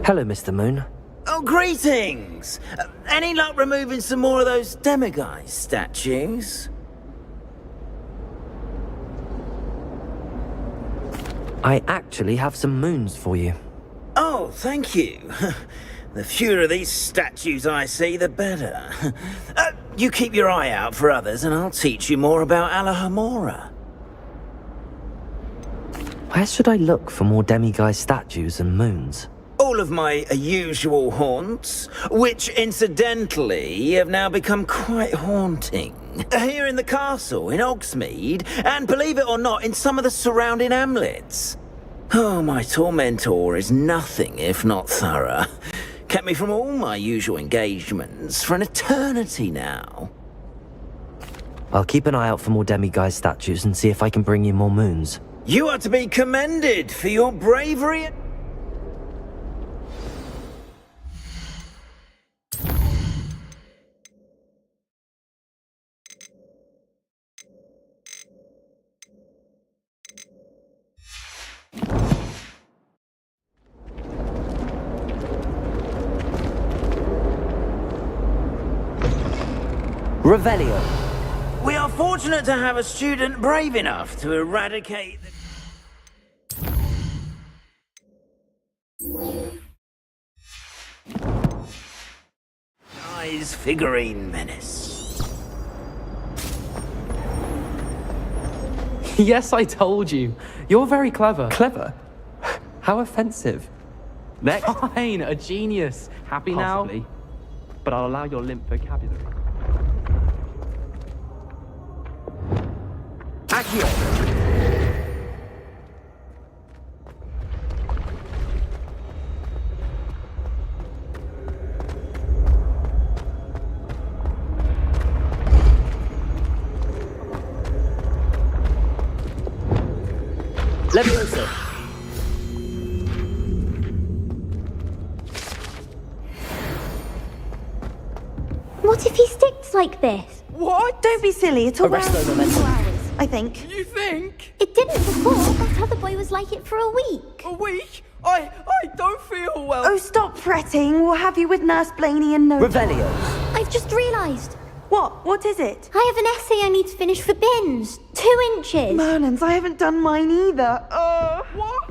Hello, Mr. Moon. Oh, greetings! Any luck removing some more of those demiguise statues? I actually have some moons for you. Oh, thank you. The fewer of these statues I see, the better. You keep your eye out for others and I'll teach you more about Alahomora. Where should I look for more demiguise statues and moons? All of my usual haunts, which incidentally have now become quite haunting. Here in the castle, in Hogsmeade, and believe it or not, in some of the surrounding hamlets. Oh, my tormentor is nothing if not thorough. Kept me from all my usual engagements for an eternity now. I'll keep an eye out for more demiguise statues and see if I can bring you more moons. You are to be commended for your bravery. Revelio. We are fortunate to have a student brave enough to eradicate the figurine menace. Yes, I told you. You're very clever. Clever? How offensive. Next. Fine, a genius. Happy Possibly. now? But I'll allow your limp vocabulary. Accio. Leviosa. What if he sticks like this? What? Don't be silly. It'll wear Arresto off in momentum. 2 hours, I think. You think? It didn't before. That other boy was like it for a week. A week? I don't feel well. Oh, stop fretting. We'll have you with Nurse Blaney in no time. Revelio. I've just realised. What? What is it? I have an essay I need to finish for bins. 2 inches. Merlins, I haven't done mine either. What?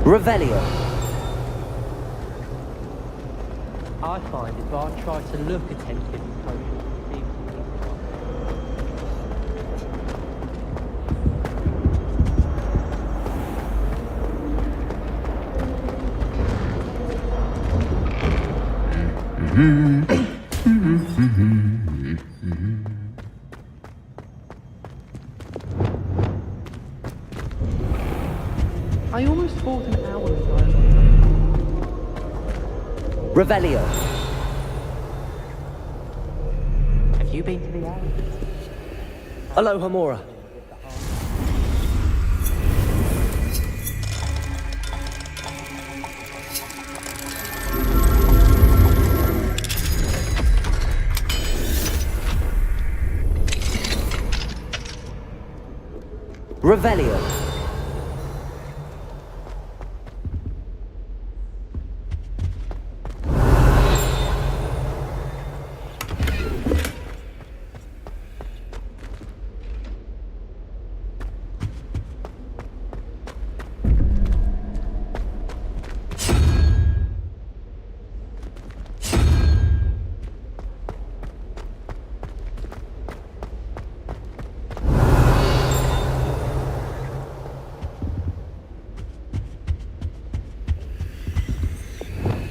Revelio. I find if I try to look attentive and social, it seems to be I almost thought an hour ago. Revelio. Have you been to the alley? Aloha Mora. Revelio.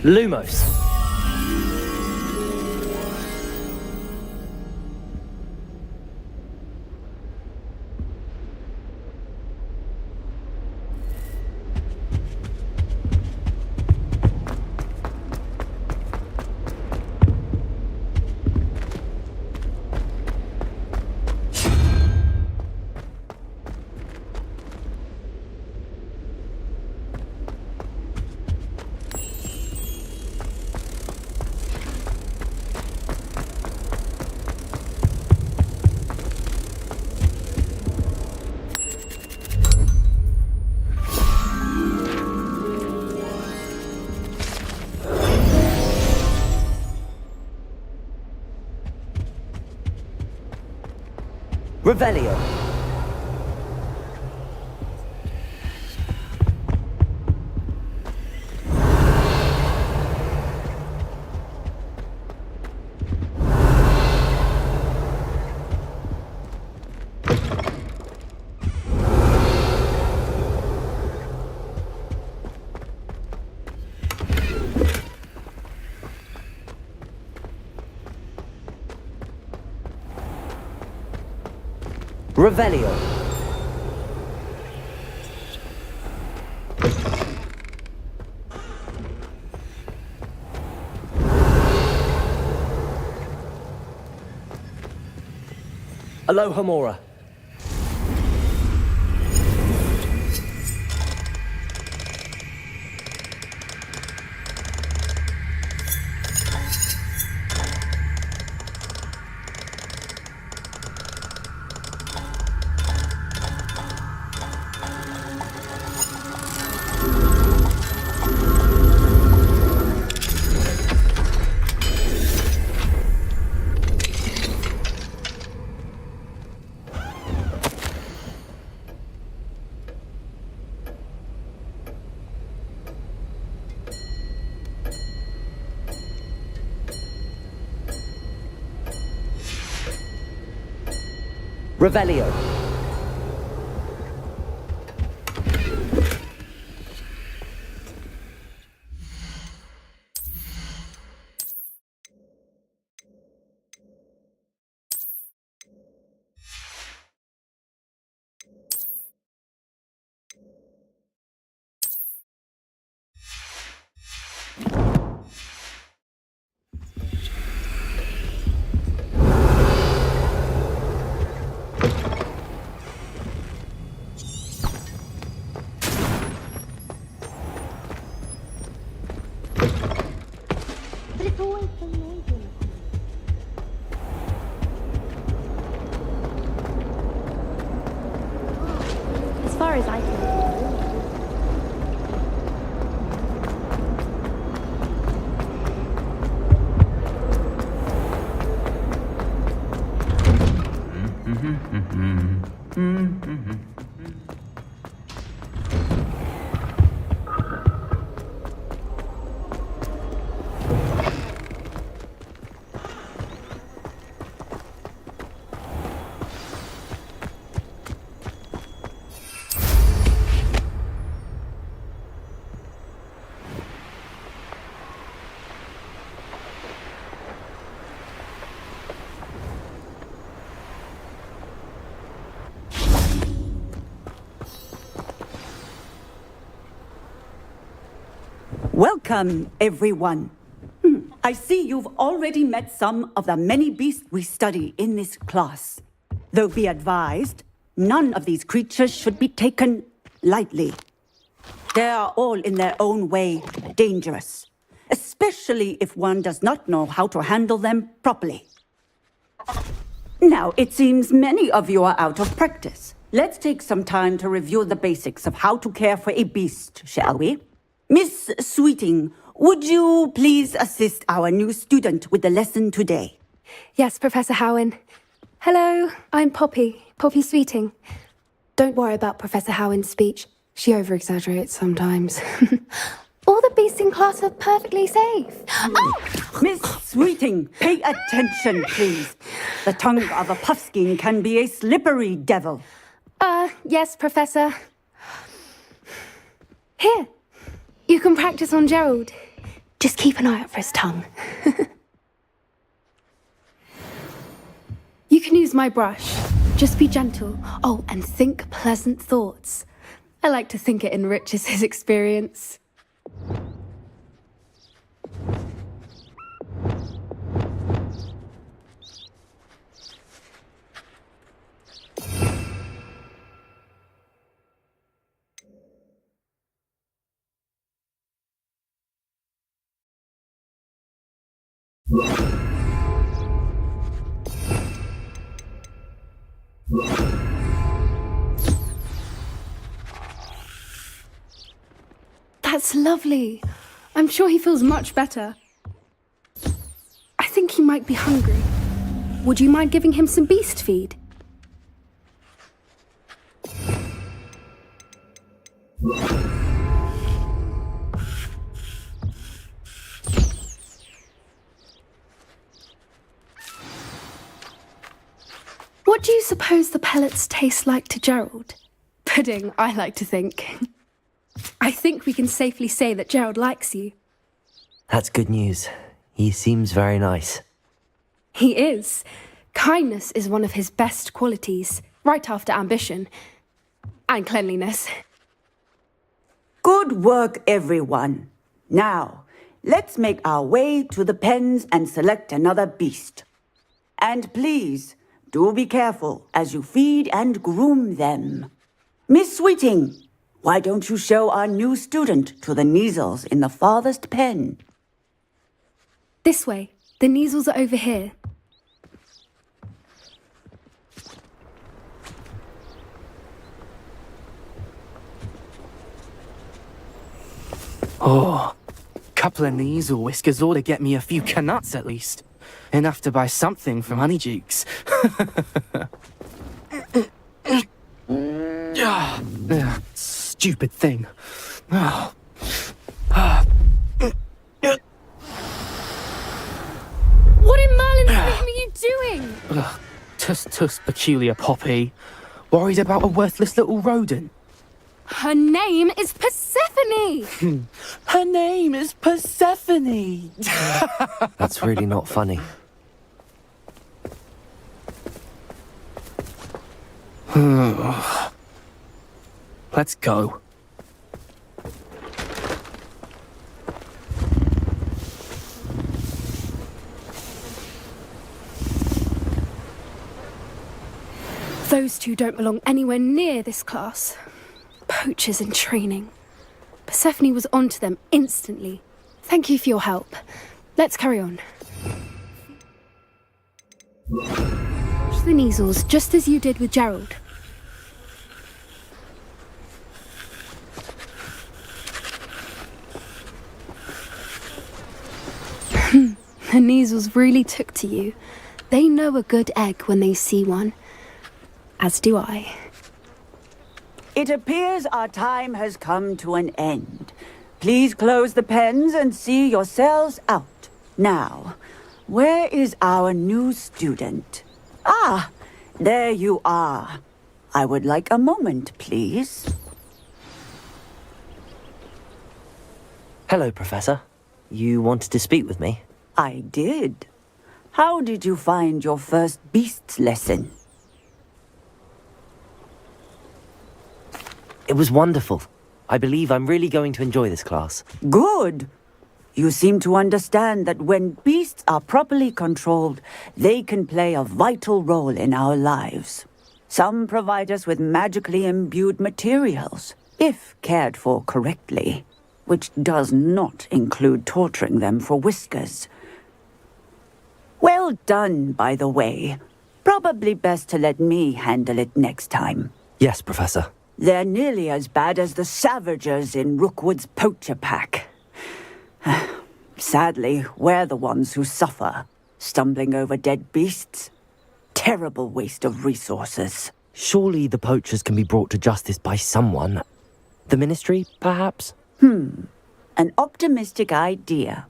Lumos. Revelio. Revelio. Aloha Mora. Revelio. But it's always so noisy. As far as I can tell. Welcome, everyone. I see you've already met some of the many beasts we study in this class. Though be advised, none of these creatures should be taken lightly. They are all in their own way dangerous, especially if one does not know how to handle them properly. Now, it seems many of you are out of practice. Let's take some time to review the basics of how to care for a beast, shall we? Miss Sweeting, would you please assist our new student with the lesson today? Yes, Professor Howen. Hello, I'm Poppy Sweeting. Don't worry about Professor Howen's speech. She over-exaggerates sometimes. All the beasts in class are perfectly safe. Oh! Miss Sweeting, pay attention, please. The tongue of a puffskein can be a slippery devil. Yes, Professor. Here, you can practice on Gerald. Just keep an eye out for his tongue. You can use my brush. Just be gentle. Oh, and think pleasant thoughts. I like to think it enriches his experience. That's lovely. I'm sure he feels much better. I think he might be hungry. Would you mind giving him some beast feed? What do you suppose the pellets taste like to Gerald? Pudding, I like to think. I think we can safely say that Gerald likes you. That's good news. He seems very nice. He is. Kindness is one of his best qualities, right after ambition. And cleanliness. Good work, everyone. Now, let's make our way to the pens and select another beast. And please, do be careful as you feed and groom them. Miss Sweeting, why don't you show our new student to the Neasels in the farthest pen? This way. The Neasels are over here. Oh, couple of Neasel whiskers ought to get me a few canuts at least. Enough to buy something from Honeydukes. Stupid thing. Oh. What in Merlin's name are you doing? Tuss, peculiar Poppy. Worried about a worthless little rodent? Her name is Persephone! Her name is Persephone! That's really not funny. Let's go. Those two don't belong anywhere near this class. Poachers in training. Persephone was onto them instantly. Thank you for your help. Let's carry on. Watch the easels, just as you did with Gerald. The Neasels really took to you. They know a good egg when they see one. As do I. It appears our time has come to an end. Please close the pens and see yourselves out. Now, where is our new student? Ah, there you are. I would like a moment, please. Hello, Professor. You wanted to speak with me? I did. How did you find your first beasts lesson? It was wonderful. I believe I'm really going to enjoy this class. Good. You seem to understand that when beasts are properly controlled, they can play a vital role in our lives. Some provide us with magically imbued materials, if cared for correctly, which does not include torturing them for whiskers. Well done, by the way. Probably best to let me handle it next time. Yes, Professor. They're nearly as bad as the Savagers in Rookwood's poacher pack. Sadly, we're the ones who suffer, stumbling over dead beasts. Terrible waste of resources. Surely the poachers can be brought to justice by someone. The Ministry, perhaps? An optimistic idea.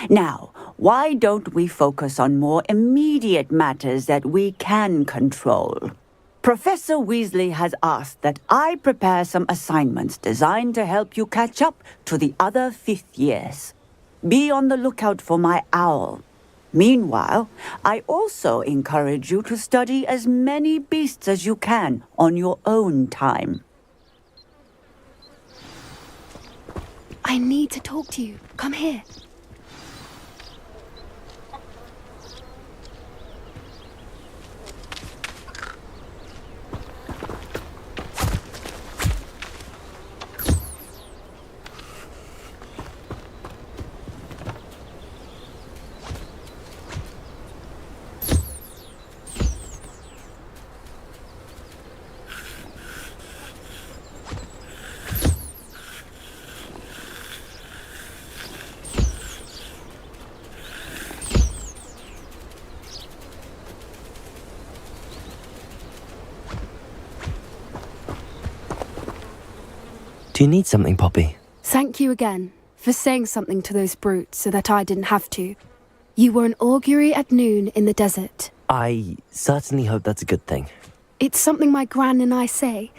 Now, why don't we focus on more immediate matters that we can control? Professor Weasley has asked that I prepare some assignments designed to help you catch up to the other fifth years. Be on the lookout for my owl. Meanwhile, I also encourage you to study as many beasts as you can on your own time. I need to talk to you. Come here. Do you need something, Poppy? Thank you again for saying something to those brutes so that I didn't have to. You were an augury at noon in the desert. I certainly hope that's a good thing. It's something my gran and I say.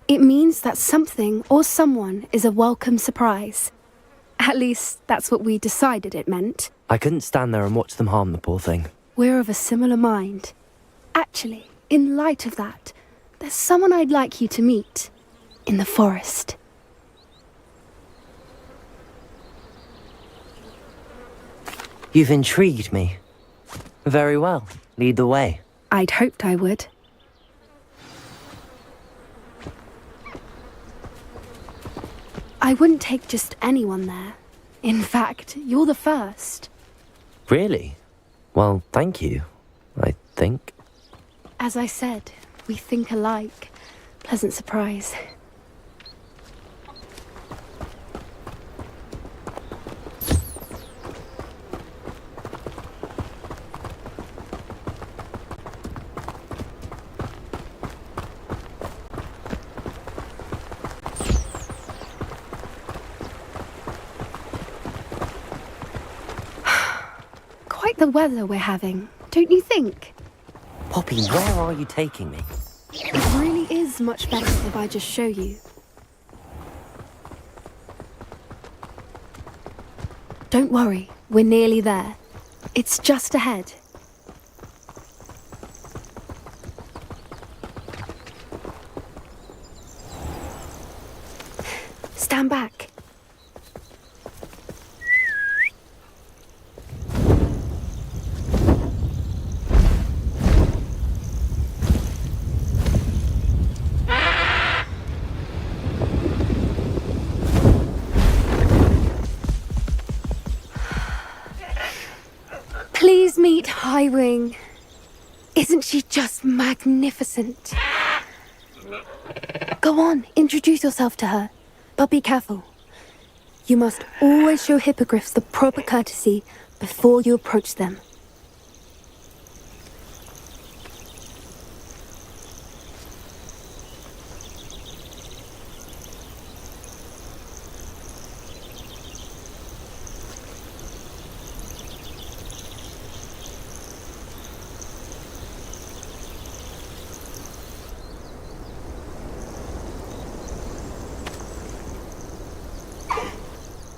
It means that something or someone is a welcome surprise. At least, that's what we decided it meant. I couldn't stand there and watch them harm the poor thing. We're of a similar mind. Actually, in light of that, there's someone I'd like you to meet. In the forest. You've intrigued me. Very well. Lead the way. I'd hoped I would. I wouldn't take just anyone there. In fact, you're the first. Really? Well, thank you, I think. As I said, we think alike. Pleasant surprise. Quite the weather we're having, don't you think? Poppy, where are you taking me? It really is much better if I just show you. Don't worry, we're nearly there. It's just ahead. Stand back. Please meet Highwing. Isn't she just magnificent? Go on, introduce yourself to her. But be careful. You must always show hippogriffs the proper courtesy before you approach them.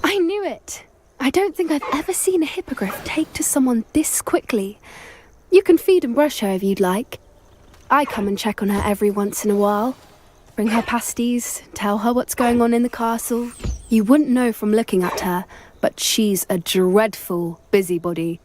I knew it. I don't think I've ever seen a hippogriff take to someone this quickly. You can feed and brush her if you'd like. I come and check on her every once in a while. Bring her pasties, tell her what's going on in the castle. You wouldn't know from looking at her, but she's a dreadful busybody.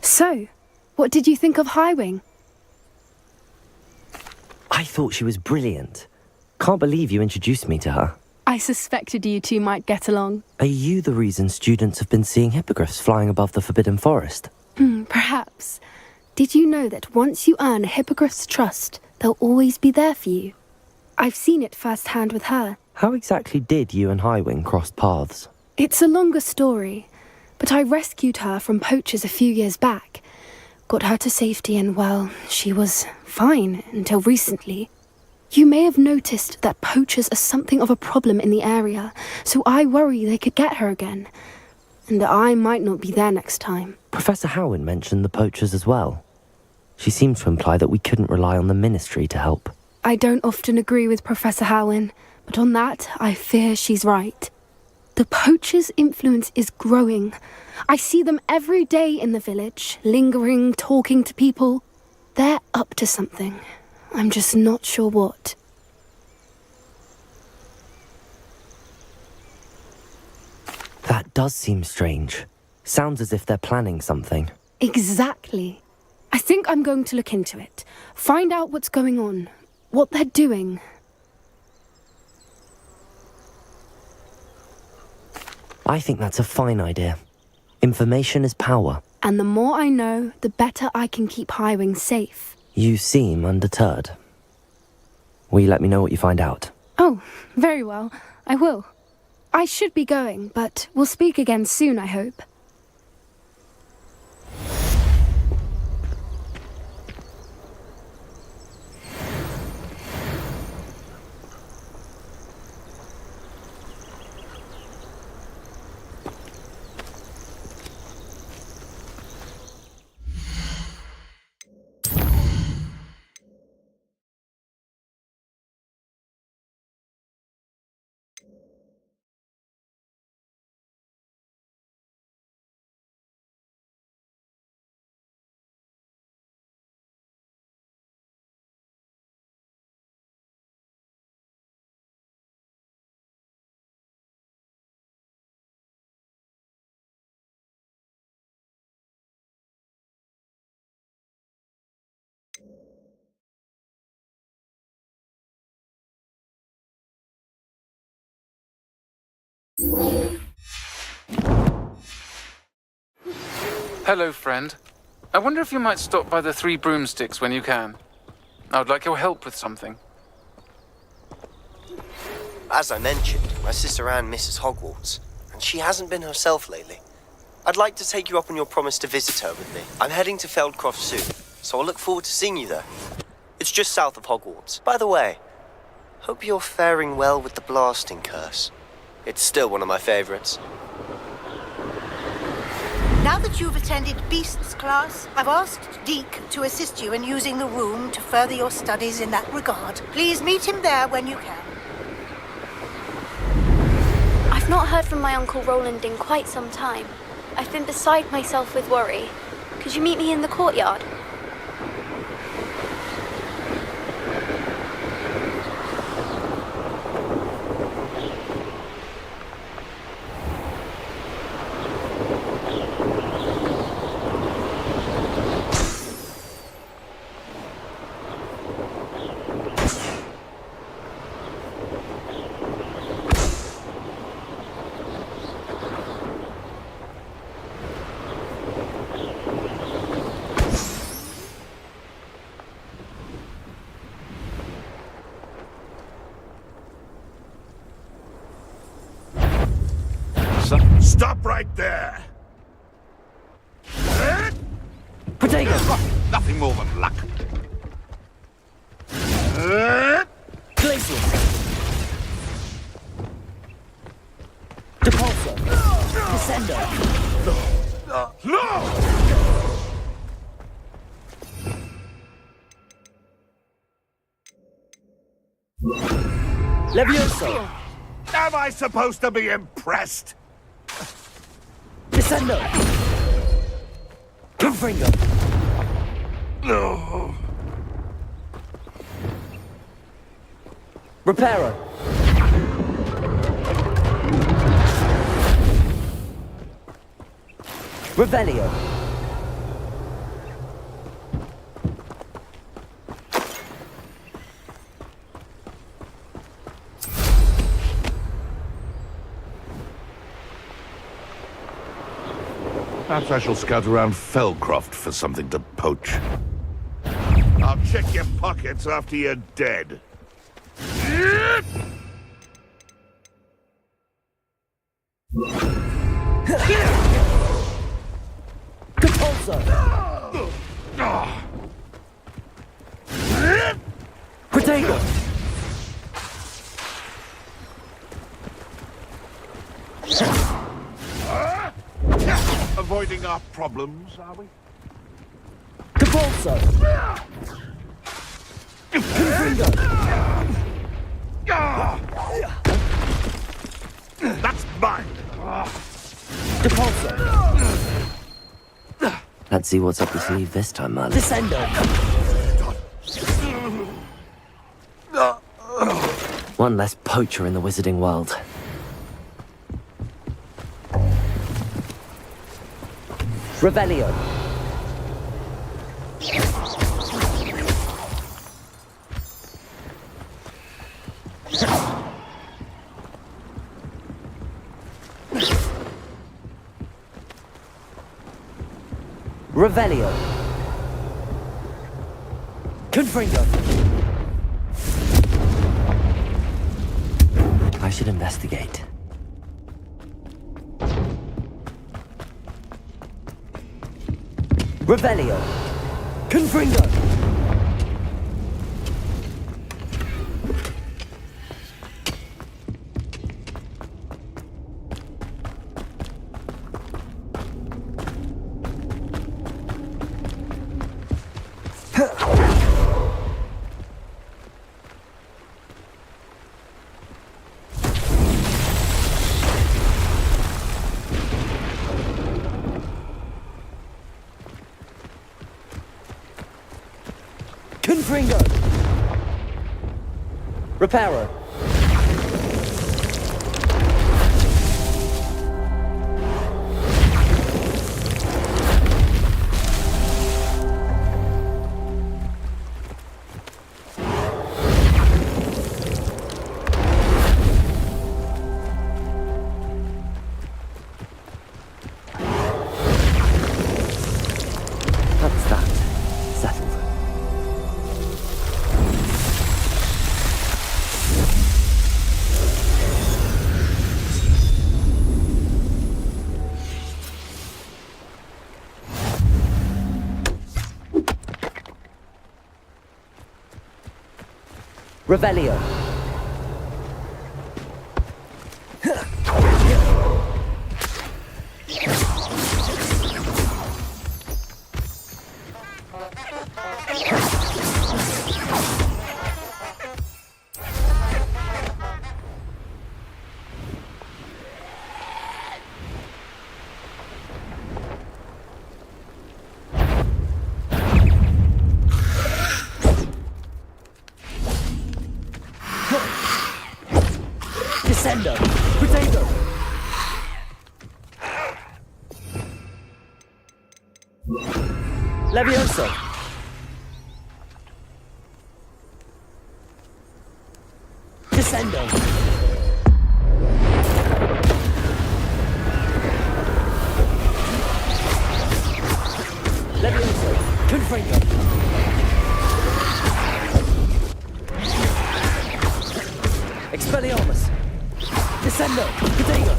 So, what did you think of Highwing? I thought she was brilliant. Can't believe you introduced me to her. I suspected you two might get along. Are you the reason students have been seeing hippogriffs flying above the Forbidden Forest? Perhaps. Did you know that once you earn a hippogriff's trust, they'll always be there for you? I've seen it firsthand with her. How exactly did you and Highwing cross paths? It's a longer story, but I rescued her from poachers a few years back. Got her to safety and, well, she was fine until recently. You may have noticed that poachers are something of a problem in the area, so I worry they could get her again. And I might not be there next time. Professor Howin mentioned the poachers as well. She seemed to imply that we couldn't rely on the ministry to help. I don't often agree with Professor Howin, but on that, I fear she's right. The poachers' influence is growing. I see them every day in the village, lingering, talking to people. They're up to something. I'm just not sure what. That does seem strange. Sounds as if they're planning something. Exactly. I think I'm going to look into it. Find out what's going on, what they're doing. I think that's a fine idea. Information is power. And the more I know, the better I can keep Highwing safe. You seem undeterred. Will you let me know what you find out? Oh, very well. I will. I should be going, but we'll speak again soon, I hope. Hello, friend. I wonder if you might stop by the Three Broomsticks when you can. I would like your help with something. As I mentioned, my sister Anne misses Hogwarts, and she hasn't been herself lately. I'd like to take you up on your promise to visit her with me. I'm heading to Feldcroft soon, so I'll look forward to seeing you there. It's just south of Hogwarts. By the way, hope you're faring well with the blasting curse. It's still one of my favorites. Now that you've attended Beasts class, I've asked Deke to assist you in using the room to further your studies in that regard. Please meet him there when you can. I've not heard from my Uncle Roland in quite some time. I've been beside myself with worry. Could you meet me in the courtyard? Stop right there! Potato! Nothing more than luck. Glacius! Depulsor! Descender! No! Levioso! Am I supposed to be impressed? Descendo! Confringo! No. Reparo! Revelio! Perhaps I shall scout around Feldcroft for something to poach. I'll check your pockets after you're dead. Depulsor! Potato! Avoiding our problems, are we? Depulsor! Confringo! That's mine! Depulsor! Let's see what's up your sleeve this time, man. Descendo! One less poacher in the wizarding world. Revelio. Revelio. Confringo. I should investigate. Revelio. Confringo. Confringo! Reparo! That's that. Settled. Revelio. Descendo. Potato. Levioso. Descendo. Levioso. Confringo. Expelliarmus. Descendo. Potato.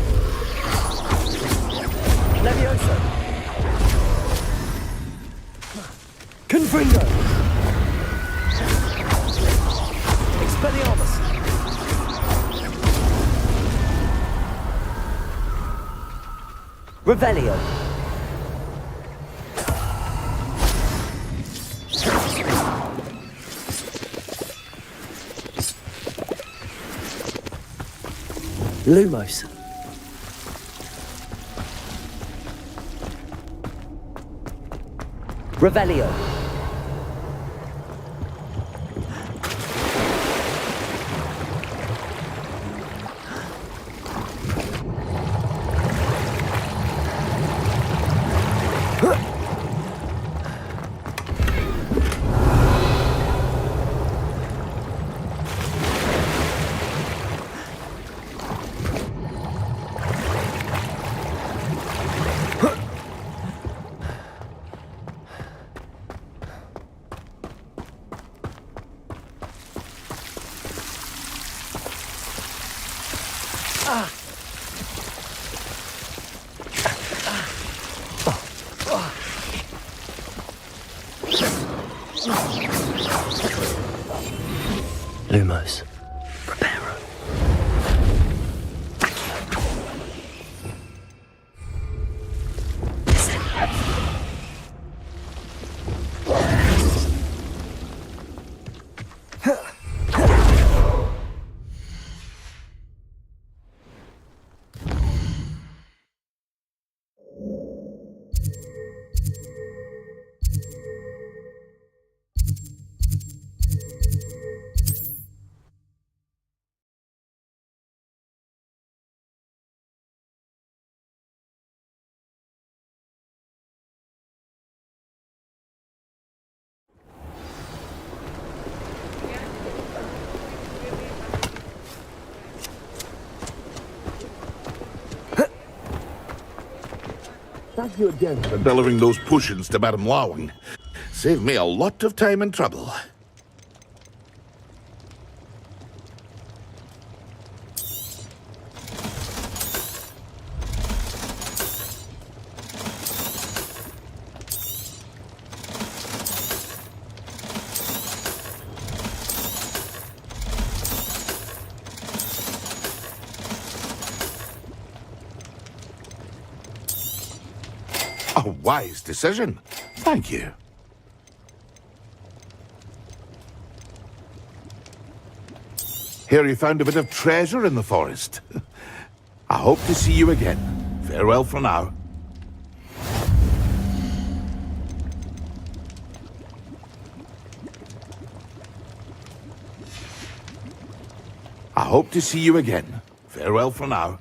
Levioso. Confringo. Expelliarmus. Revelio. Lumos. Revelio. Lumos. Preparo. Thank you again for delivering those potions to Madame Lawing. Saved me a lot of time and trouble. A wise decision. Thank you. Hear you found a bit of treasure in the forest. I hope to see you again. Farewell for now. I hope to see you again. Farewell for now.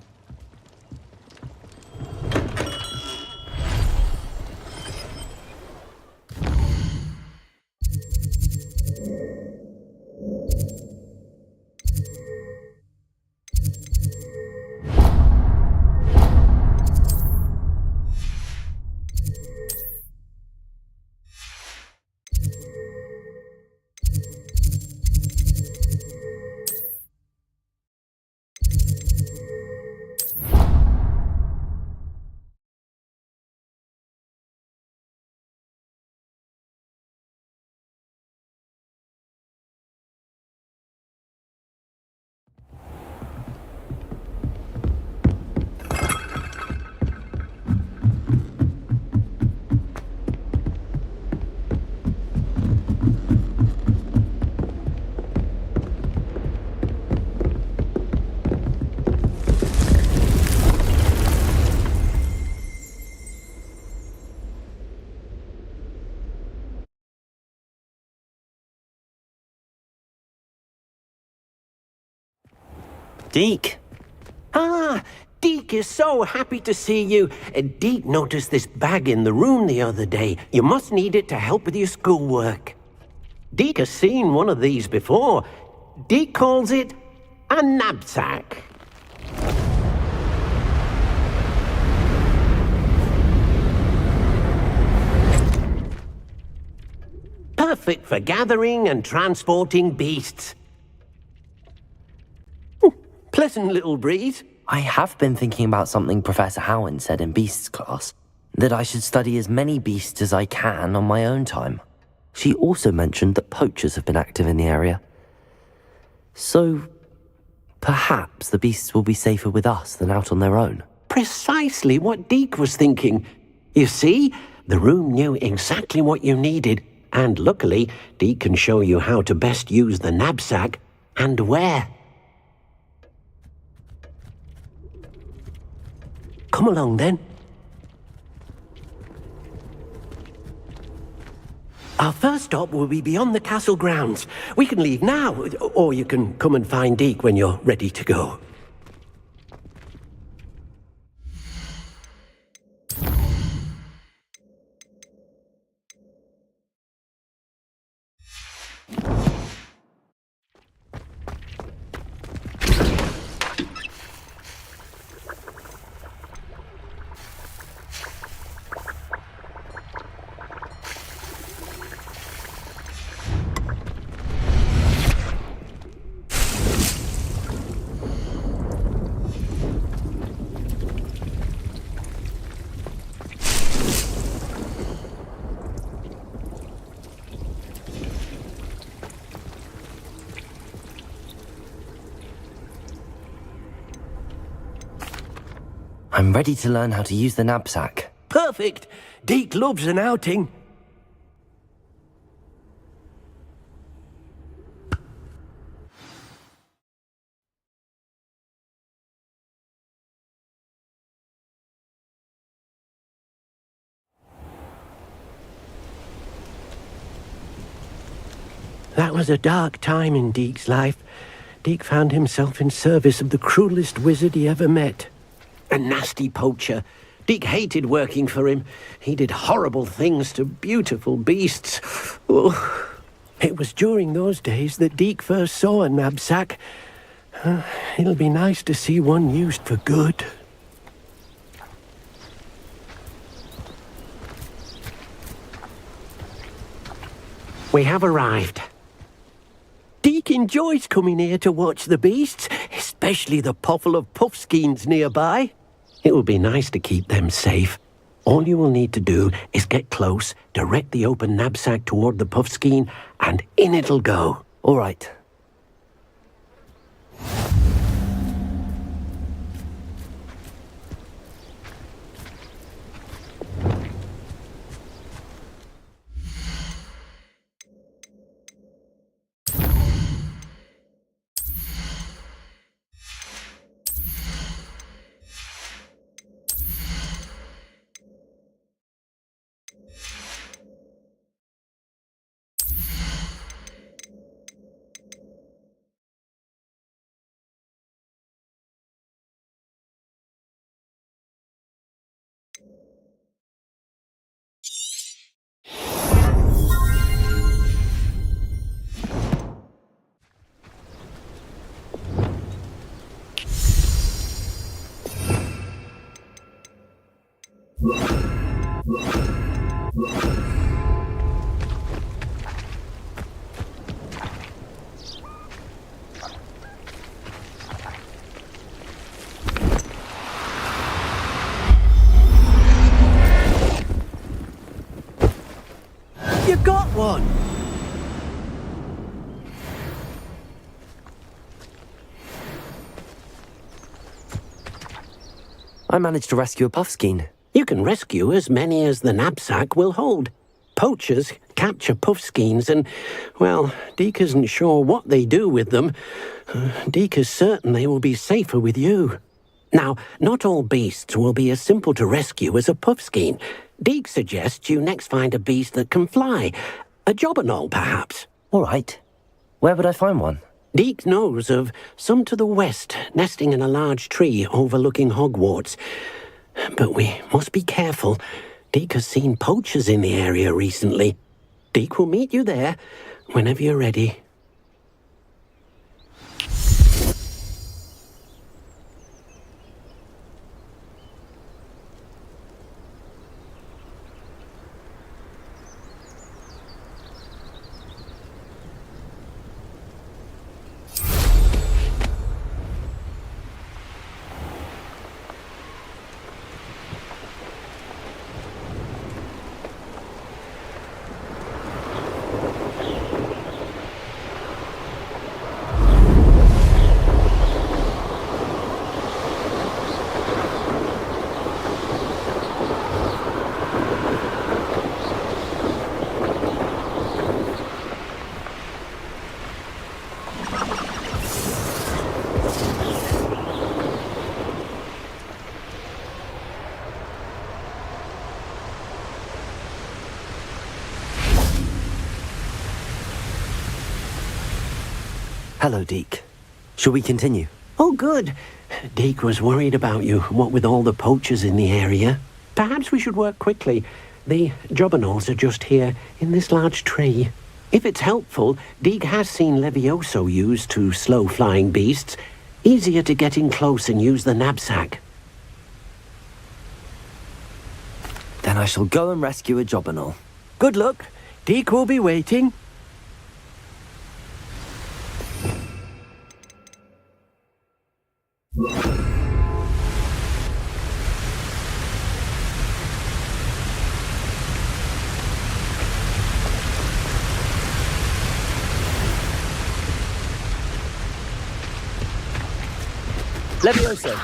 Deke! Ah, Deke is so happy to see you. Deke noticed this bag in the room the other day. You must need it to help with your schoolwork. Deke has seen one of these before. Deke calls it a knapsack. Perfect for gathering and transporting beasts. Pleasant little breeze. I have been thinking about something Professor Howen said in Beasts class, that I should study as many beasts as I can on my own time. She also mentioned that poachers have been active in the area. So, perhaps the beasts will be safer with us than out on their own. Precisely what Deke was thinking. You see, the room knew exactly what you needed, and luckily, Deke can show you how to best use the knapsack and where. Come along then. Our first stop will be beyond the castle grounds. We can leave now, or you can come and find Deke when you're ready to go. I'm ready to learn how to use the knapsack. Perfect! Deke loves an outing. That was a dark time in Deke's life. Deke found himself in service of the cruelest wizard he ever met. A nasty poacher. Deke hated working for him. He did horrible things to beautiful beasts. Oh. It was during those days that Deke first saw a knapsack. It'll be nice to see one used for good. We have arrived. Deke enjoys coming here to watch the beasts, especially the potful of puffskeins nearby. It will be nice to keep them safe. All you will need to do is get close, direct the open knapsack toward the puffskein, and in it'll go. All right. You got one! I managed to rescue a puffskein. You can rescue as many as the knapsack will hold. Poachers capture puffskeins and, well, Deke isn't sure what they do with them. Deke is certain they will be safer with you. Now, not all beasts will be as simple to rescue as a puffskein. Deke suggests you next find a beast that can fly. A jobberknoll, perhaps. All right. Where would I find one? Deke knows of some to the west, nesting in a large tree overlooking Hogwarts. But we must be careful. Deke has seen poachers in the area recently. Deke will meet you there whenever you're ready. Hello, Deke. Shall we continue? Oh, good. Deke was worried about you, what with all the poachers in the area. Perhaps we should work quickly. The jobberknolls are just here, in this large tree. If it's helpful, Deke has seen Levioso used to slow flying beasts. Easier to get in close and use the knapsack. Then I shall go and rescue a jobberknoll. Good luck. Deke will be waiting. Levioso!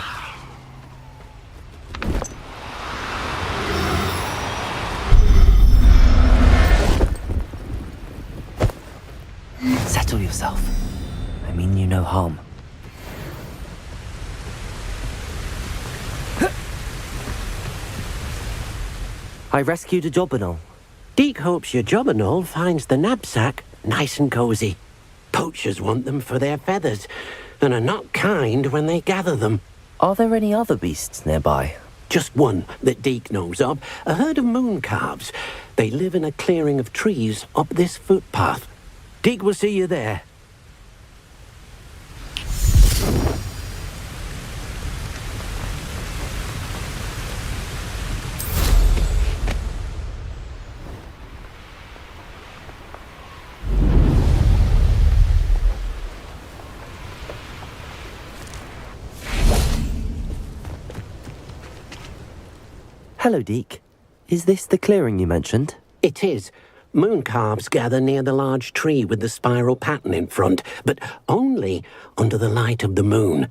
Settle yourself. I mean you no harm. I rescued a jobberknoll. Deke hopes your jobberknoll finds the knapsack nice and cozy. Poachers want them for their feathers, and are not kind when they gather them. Are there any other beasts nearby? Just one that Deke knows of, a herd of moon calves. They live in a clearing of trees up this footpath. Deke will see you there. Hello, Deke. Is this the clearing you mentioned? It is. Moon calves gather near the large tree with the spiral pattern in front, but only under the light of the moon.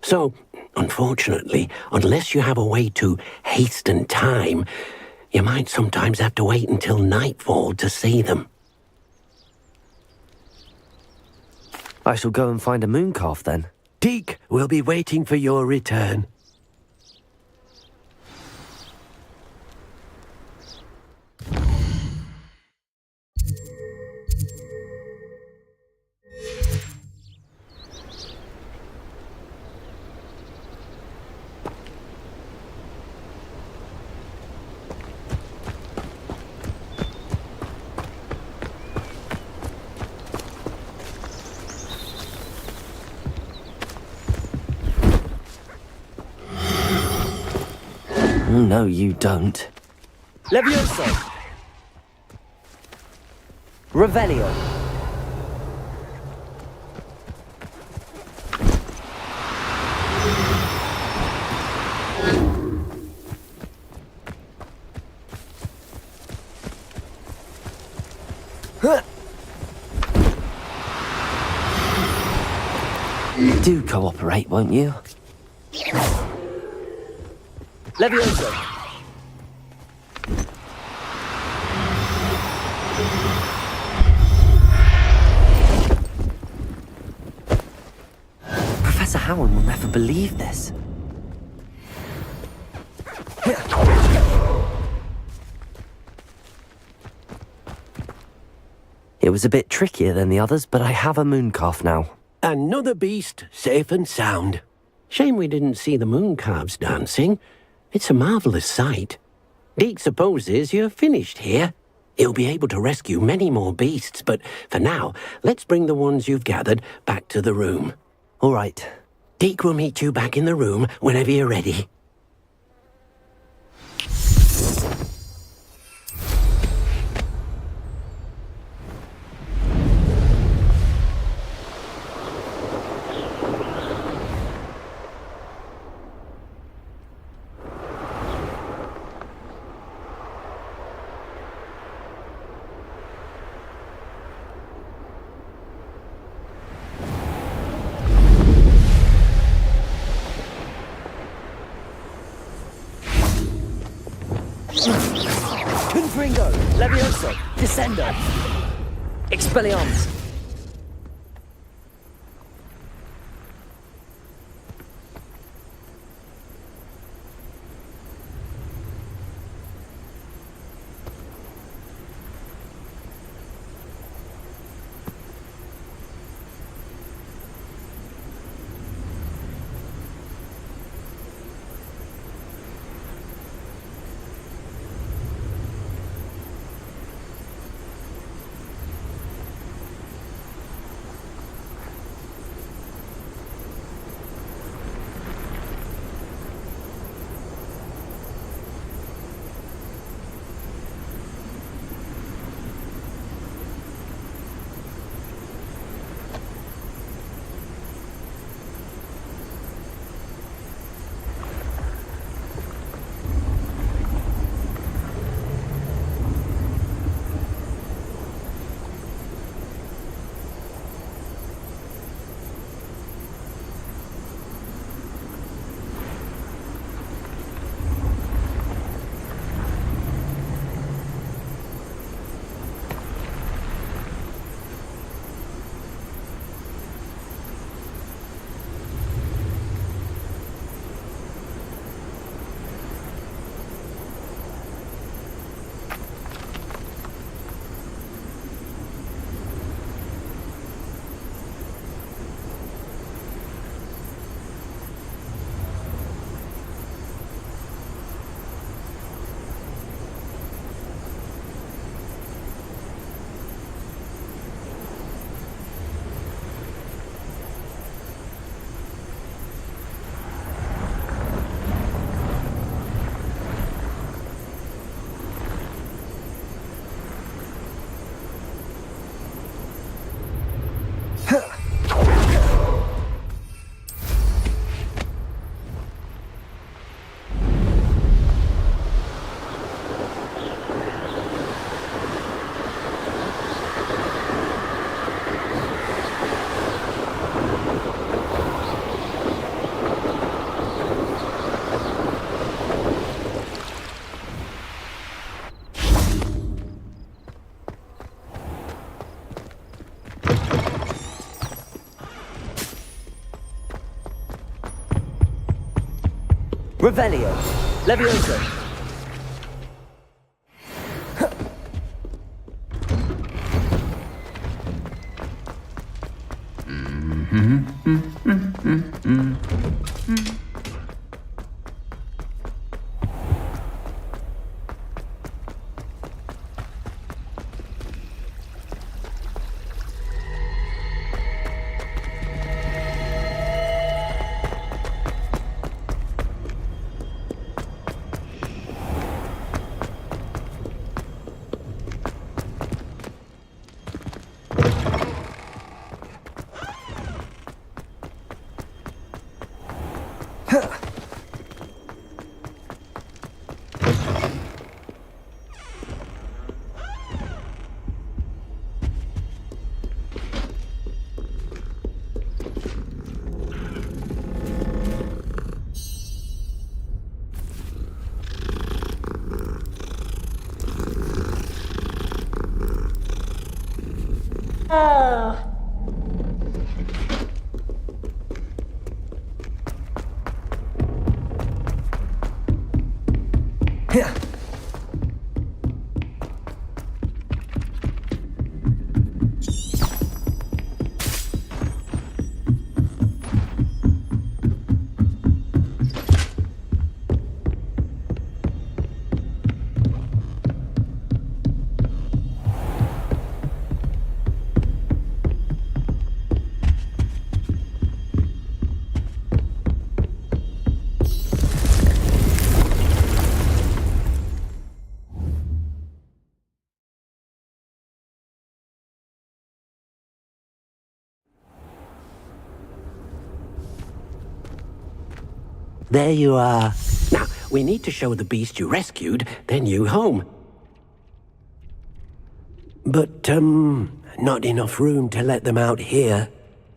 So, unfortunately, unless you have a way to hasten time, you might sometimes have to wait until nightfall to see them. I shall go and find a moon calf then. Deke will be waiting for your return. No, you don't. Levioso! Revelio! Do cooperate, won't you? Levioso! Professor Howard will never believe this. It was a bit trickier than the others, but I have a moon calf now. Another beast, safe and sound. Shame we didn't see the moon calves dancing. It's a marvelous sight. Deke supposes you're finished here. He'll be able to rescue many more beasts, but for now, let's bring the ones you've gathered back to the room. All right. Deke will meet you back in the room whenever you're ready. Confringo, Levioso, Descendo, Expelliarmus. Revelio, Levioso. There you are. Now, we need to show the beast you rescued their new home. But, not enough room to let them out here.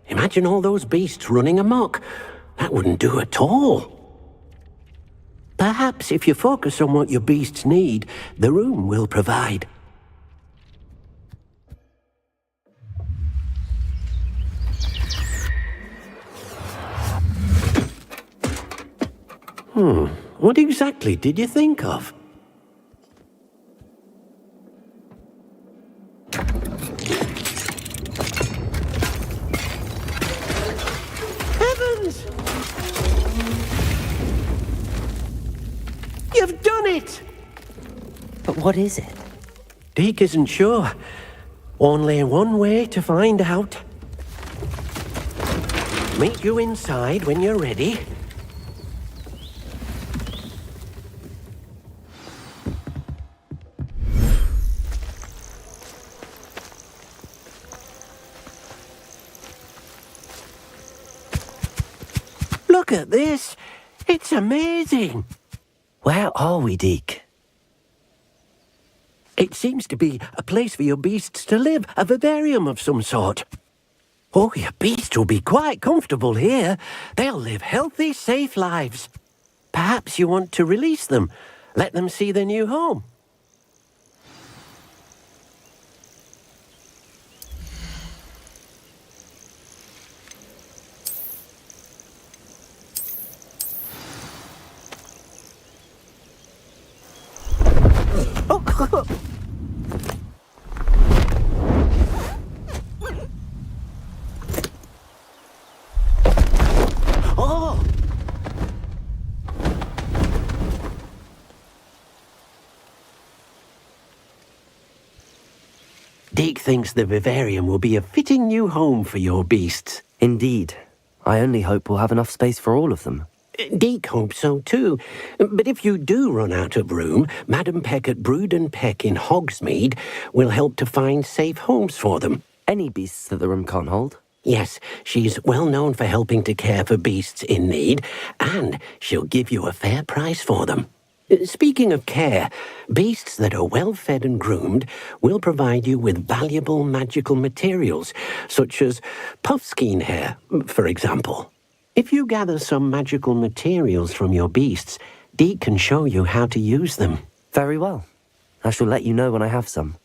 Imagine all those beasts running amok. That wouldn't do at all. Perhaps if you focus on what your beasts need, the room will provide. What exactly did you think of? Heavens! You've done it! But what is it? Deke isn't sure. Only one way to find out. Meet you inside when you're ready. Look at this. It's amazing. Where are we, Deke? It seems to be a place for your beasts to live, a vivarium of some sort. Oh, your beasts will be quite comfortable here. They'll live healthy, safe lives. Perhaps you want to release them, let them see their new home. Oh! Deke thinks the vivarium will be a fitting new home for your beasts. Indeed. I only hope we'll have enough space for all of them. Deke hopes so too. But if you do run out of room, Madam Peck at Brood and Peck in Hogsmeade will help to find safe homes for them. Any beasts that the room can't hold? Yes, she's well known for helping to care for beasts in need, and she'll give you a fair price for them. Speaking of care, beasts that are well fed and groomed will provide you with valuable magical materials, such as puffskein hair, for example. If you gather some magical materials from your beasts, Deke can show you how to use them. Very well. I shall let you know when I have some.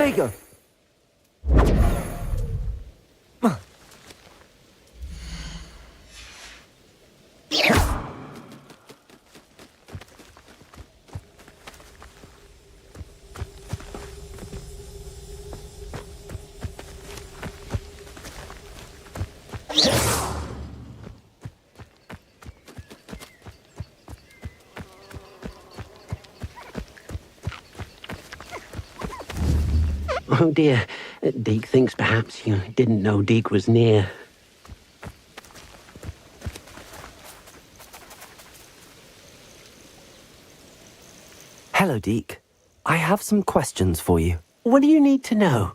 take her. Oh dear, Deke thinks perhaps you didn't know Deke was near. Hello, Deke. I have some questions for you. What do you need to know?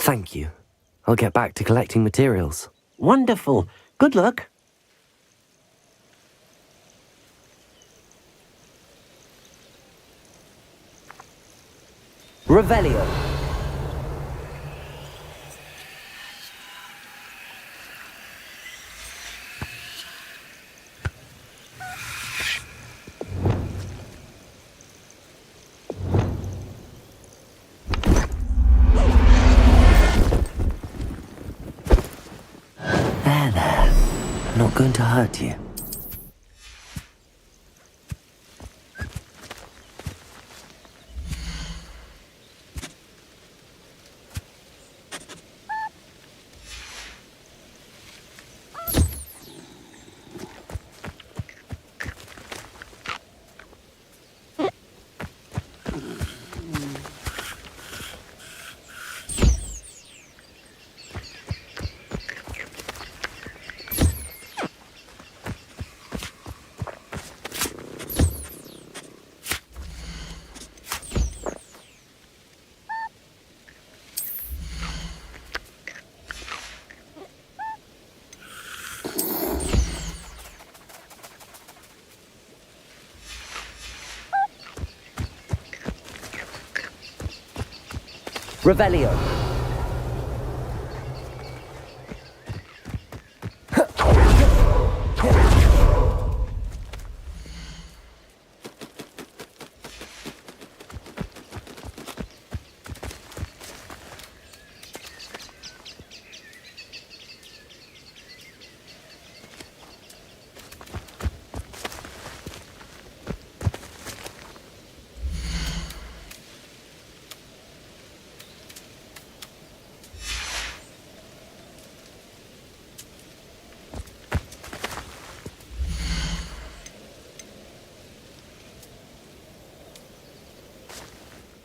Thank you. I'll get back to collecting materials. Wonderful. Good luck. Revelio. There. I'm not going to hurt you. Revelio.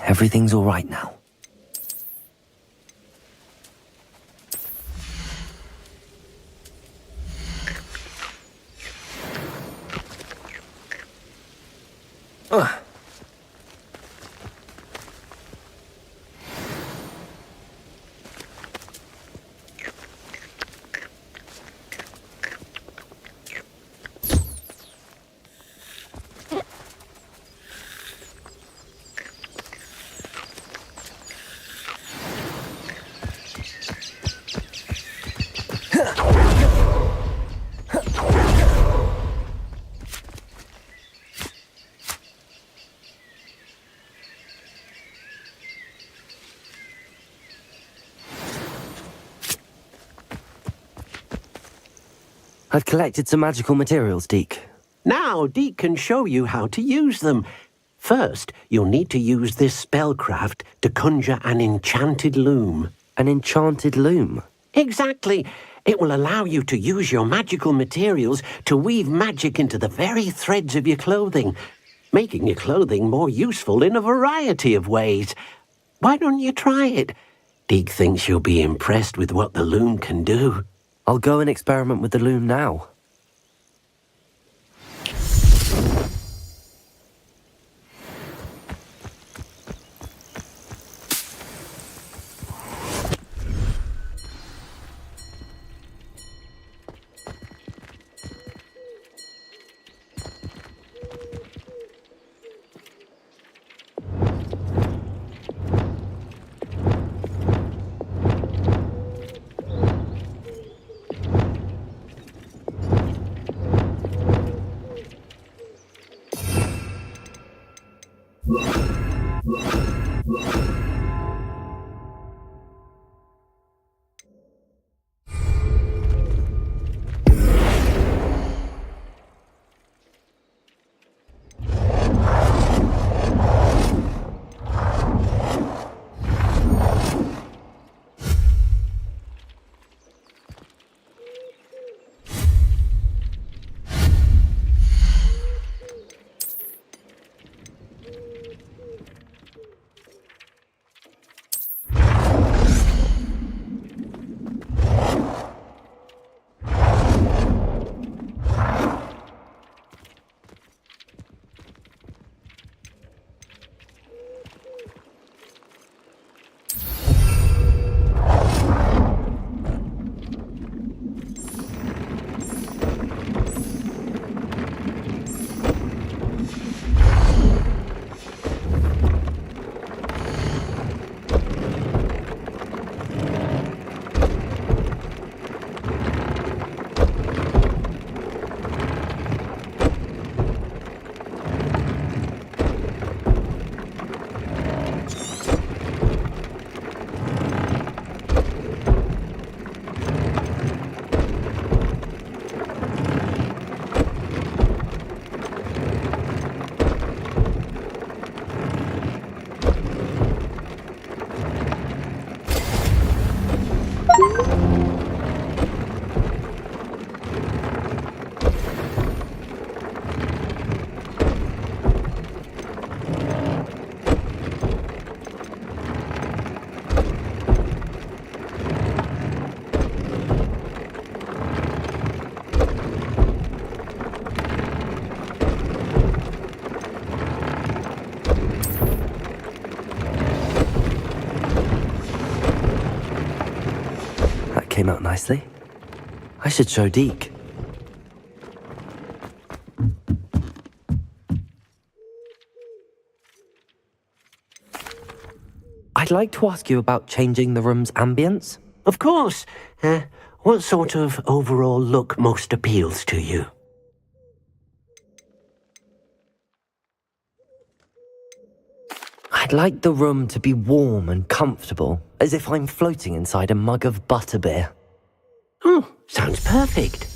Everything's all right now. I've collected some magical materials, Deke. Now, Deke can show you how to use them. First, you'll need to use this spellcraft to conjure an enchanted loom. An enchanted loom? Exactly. It will allow you to use your magical materials to weave magic into the very threads of your clothing, making your clothing more useful in a variety of ways. Why don't you try it? Deke thinks you'll be impressed with what the loom can do. I'll go and experiment with the loom now. came out nicely. I should show Deke. I'd like to ask you about changing the room's ambience. Of course. What sort of overall look most appeals to you? I'd like the room to be warm and comfortable, as if I'm floating inside a mug of butterbeer. Oh, sounds perfect.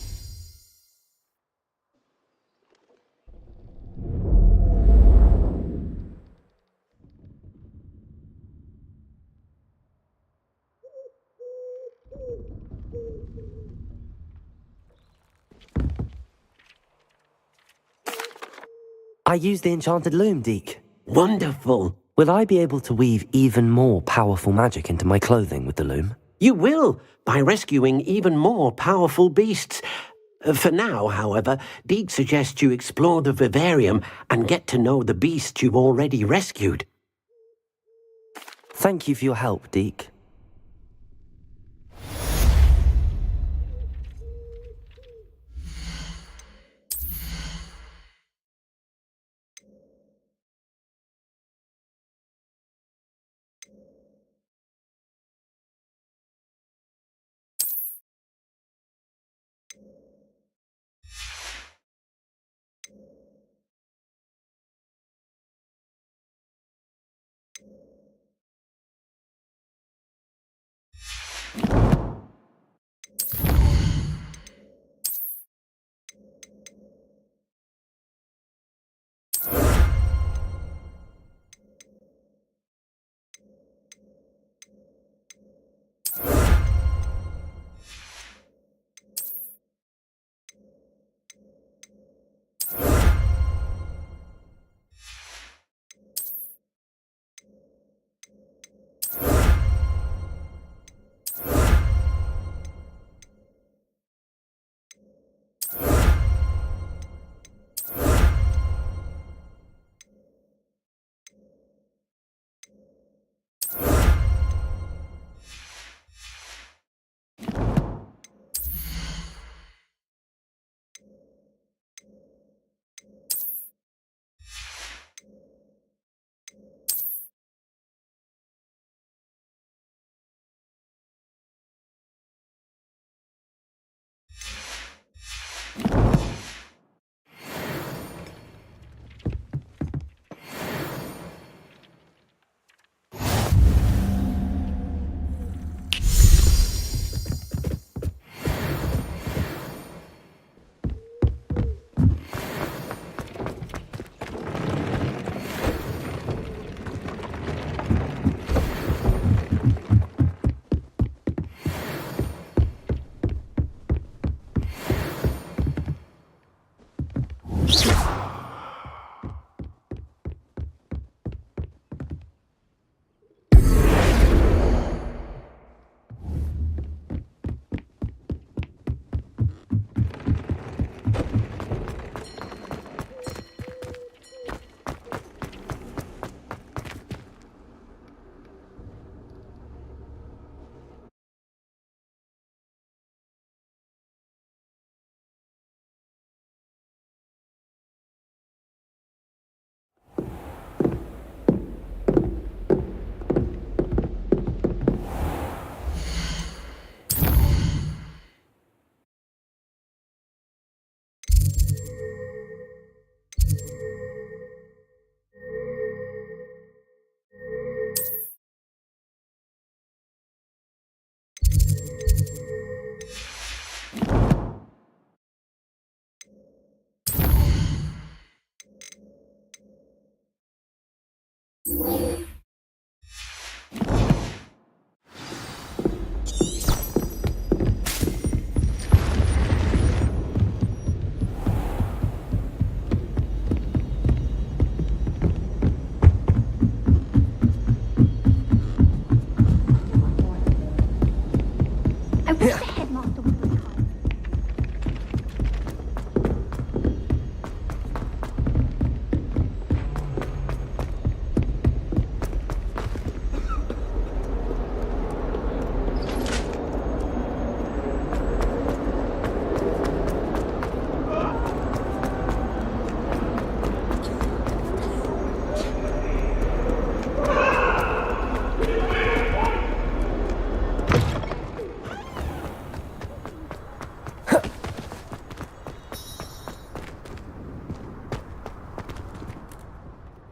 I use the enchanted loom, Deke. Wonderful. Will I be able to weave even more powerful magic into my clothing with the loom? You will, by rescuing even more powerful beasts. For now, however, Deke suggests you explore the vivarium and get to know the beasts you've already rescued. Thank you for your help, Deke.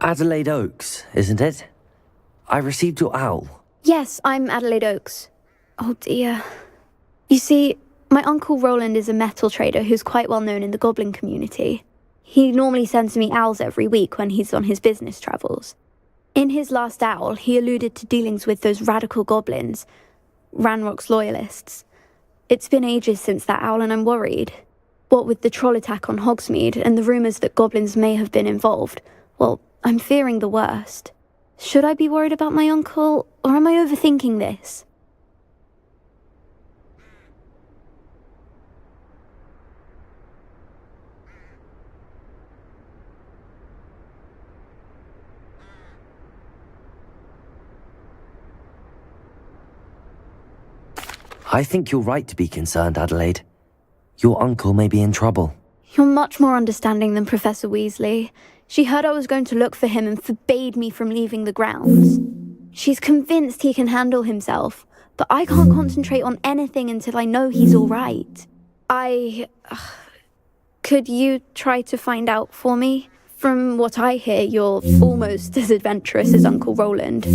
Adelaide Oaks, isn't it? I received your owl. Yes, I'm Adelaide Oaks. Oh dear. You see, my uncle Roland is a metal trader who's quite well known in the goblin community. He normally sends me owls every week when he's on his business travels. In his last owl, he alluded to dealings with those radical goblins, Ranrock's loyalists. It's been ages since that owl and I'm worried. What with the troll attack on Hogsmeade and the rumours that goblins may have been involved, well, I'm fearing the worst. Should I be worried about my uncle, or am I overthinking this? I think you're right to be concerned, Adelaide. Your uncle may be in trouble. You're much more understanding than Professor Weasley. She heard I was going to look for him and forbade me from leaving the grounds. She's convinced he can handle himself, but I can't concentrate on anything until I know he's all right. Could you try to find out for me? From what I hear, you're almost as adventurous as Uncle Roland.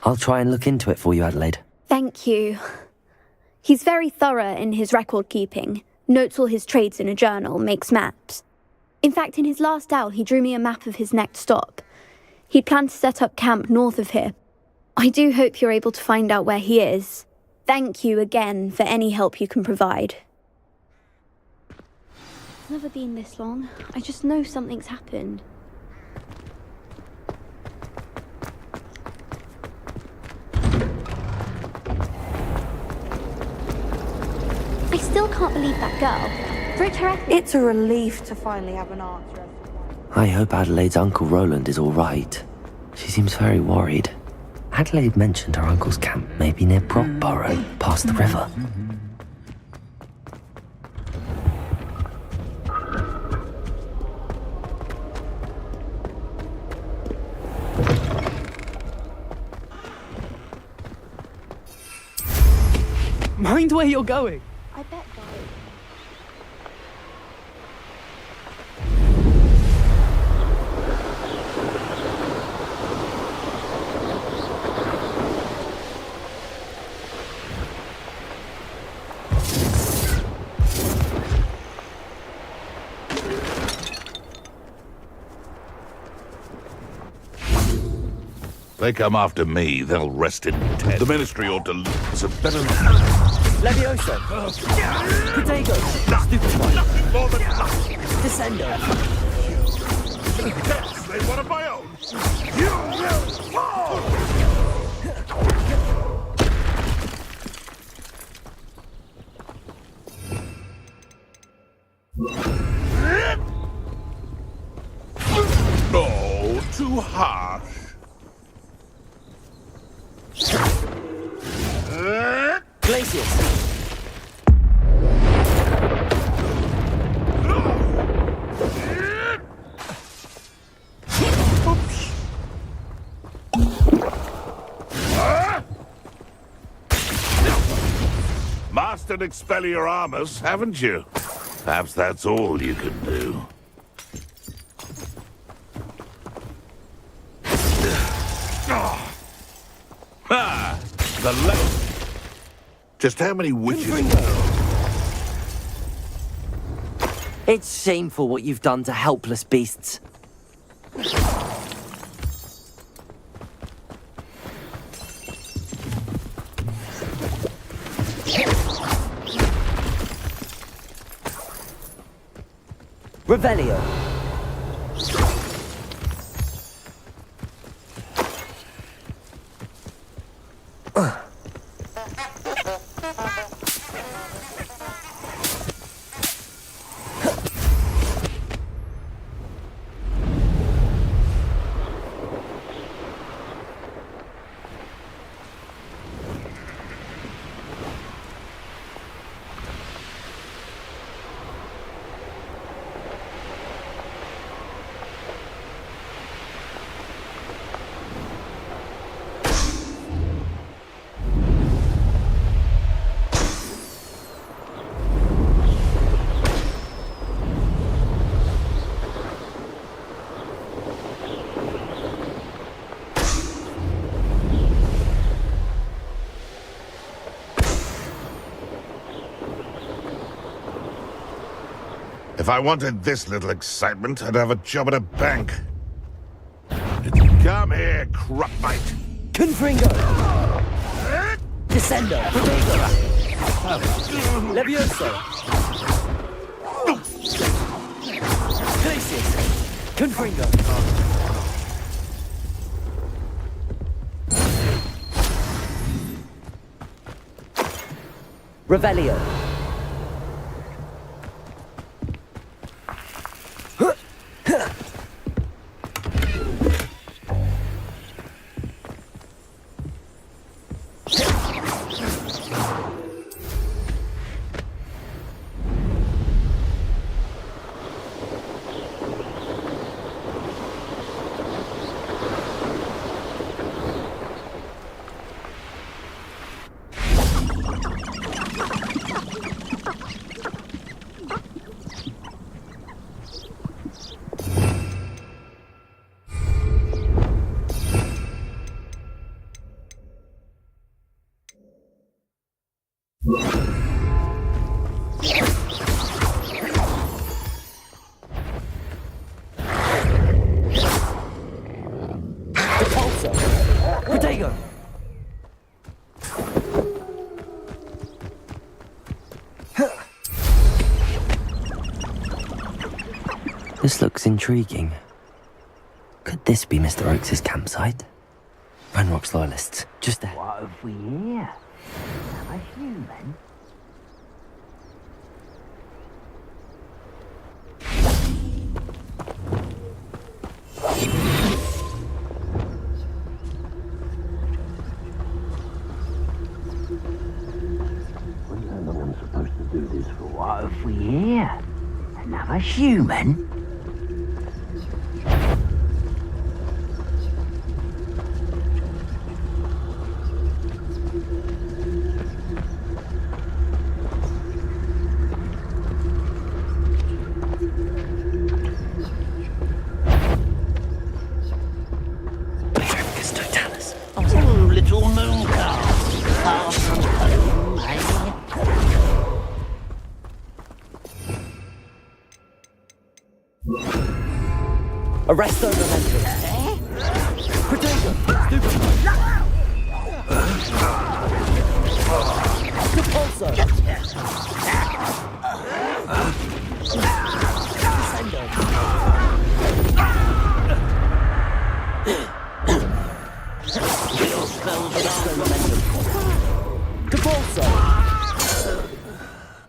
I'll try and look into it for you, Adelaide. Thank you. He's very thorough in his record keeping, notes all his trades in a journal, makes maps. In fact, in his last owl, he drew me a map of his next stop. He planned to set up camp north of here. I do hope you're able to find out where he is. Thank you again for any help you can provide. It's never been this long. I just know something's happened. I still can't believe that girl. Brit her ethnic. It's a relief to finally have an answer. I hope Adelaide's Uncle Roland is all right. She seems very worried. Adelaide mentioned her uncle's camp may be near Brockborough, past the river. Mind where you're going. I bet, guys. They come after me, they'll rest in death. The Ministry ought to lose a better... Levioso! Protego! Stupefy! Nothing more than nothing! Descendo! Yes, they one of my own! You will fall! No, too harsh. Glacius! Mastered Expelliarmus, haven't you? Perhaps that's all you can do. The left. Just how many witches? It's shameful what you've done to helpless beasts. Revelio. If I wanted this little excitement, I'd have a job at a bank. Come here, crupmite. Confringo! Descendo! Protego! Levioso! Glacius! Confringo! Revelio! Protego! This looks intriguing. Could this be Mr. Oakes' campsite? Ranrock's loyalists, just there. What have we here? A human? I'm supposed to do this for. What have we here? Another human? Little moon cars. Far from home, eh? Arresto momentum. Protego! Repulso!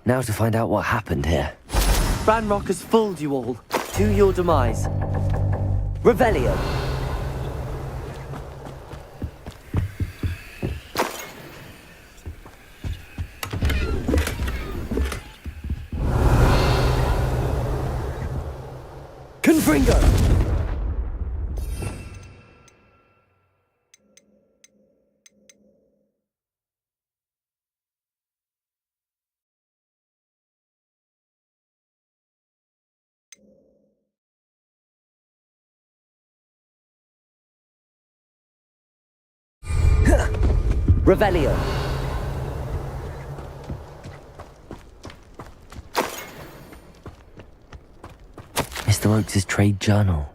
Now to find out what happened here. Ranrock has fooled you all. To your demise. Revelio. Confringo. Revelio. Mr. Oakes' trade journal.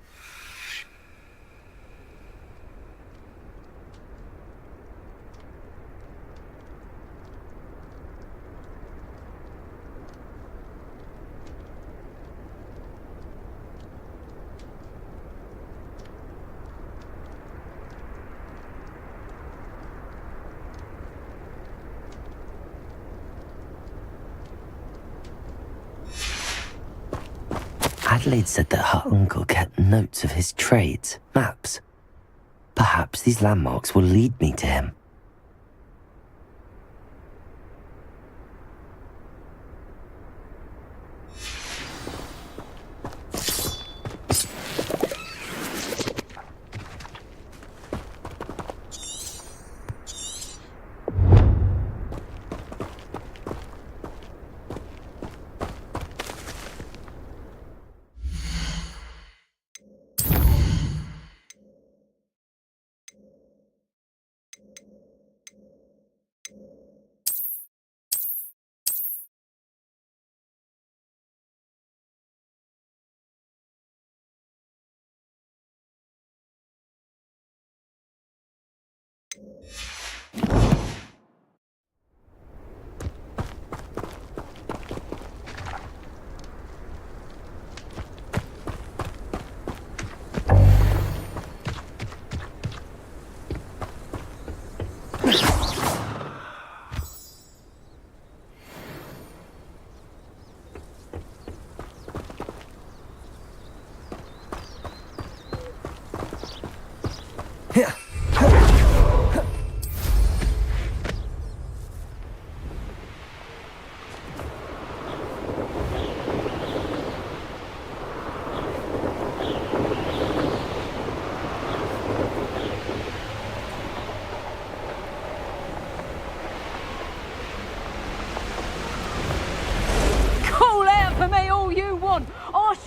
Adelaide said that her uncle kept notes of his trades, maps. Perhaps these landmarks will lead me to him.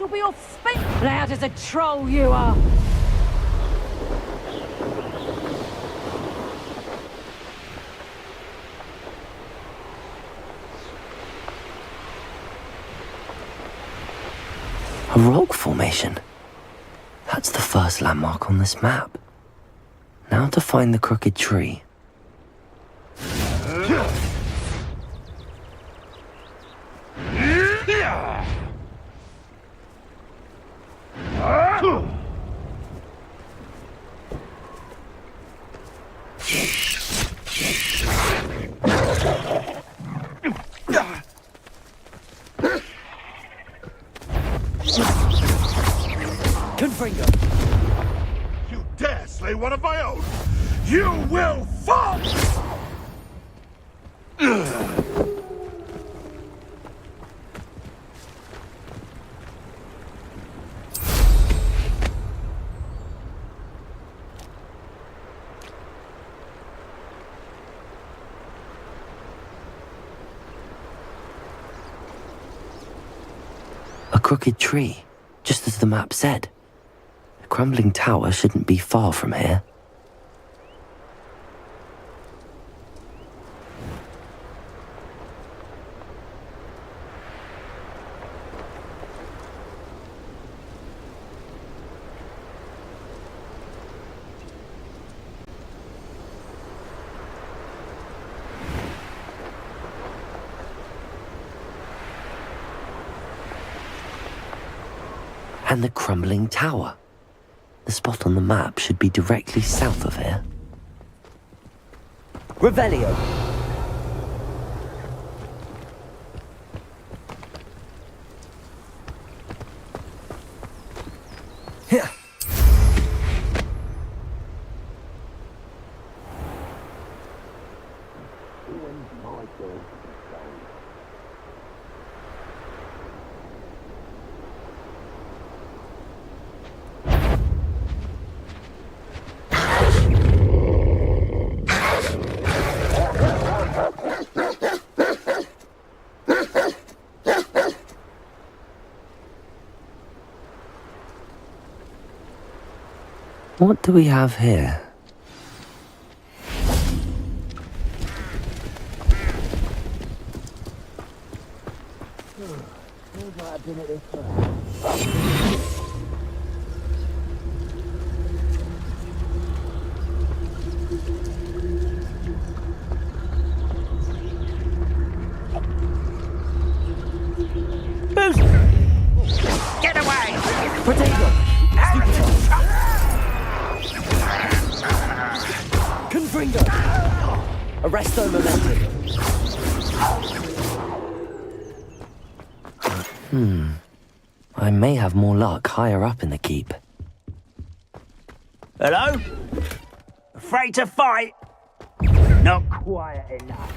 could be all spit. Loud as a troll you are. A rock formation. That's the first landmark on this map. Now to find the crooked tree. Confringo! You dare slay one of my own! You will fall! A crooked tree, just as the map said. The crumbling tower shouldn't be far from here. And the crumbling tower. The spot on the map should be directly south of here. Revelio! Here! What do we have here? Get away! Potato! Confringo! Arresto momentum. I may have more luck higher up in the keep. Hello? Afraid to fight? Not quiet enough.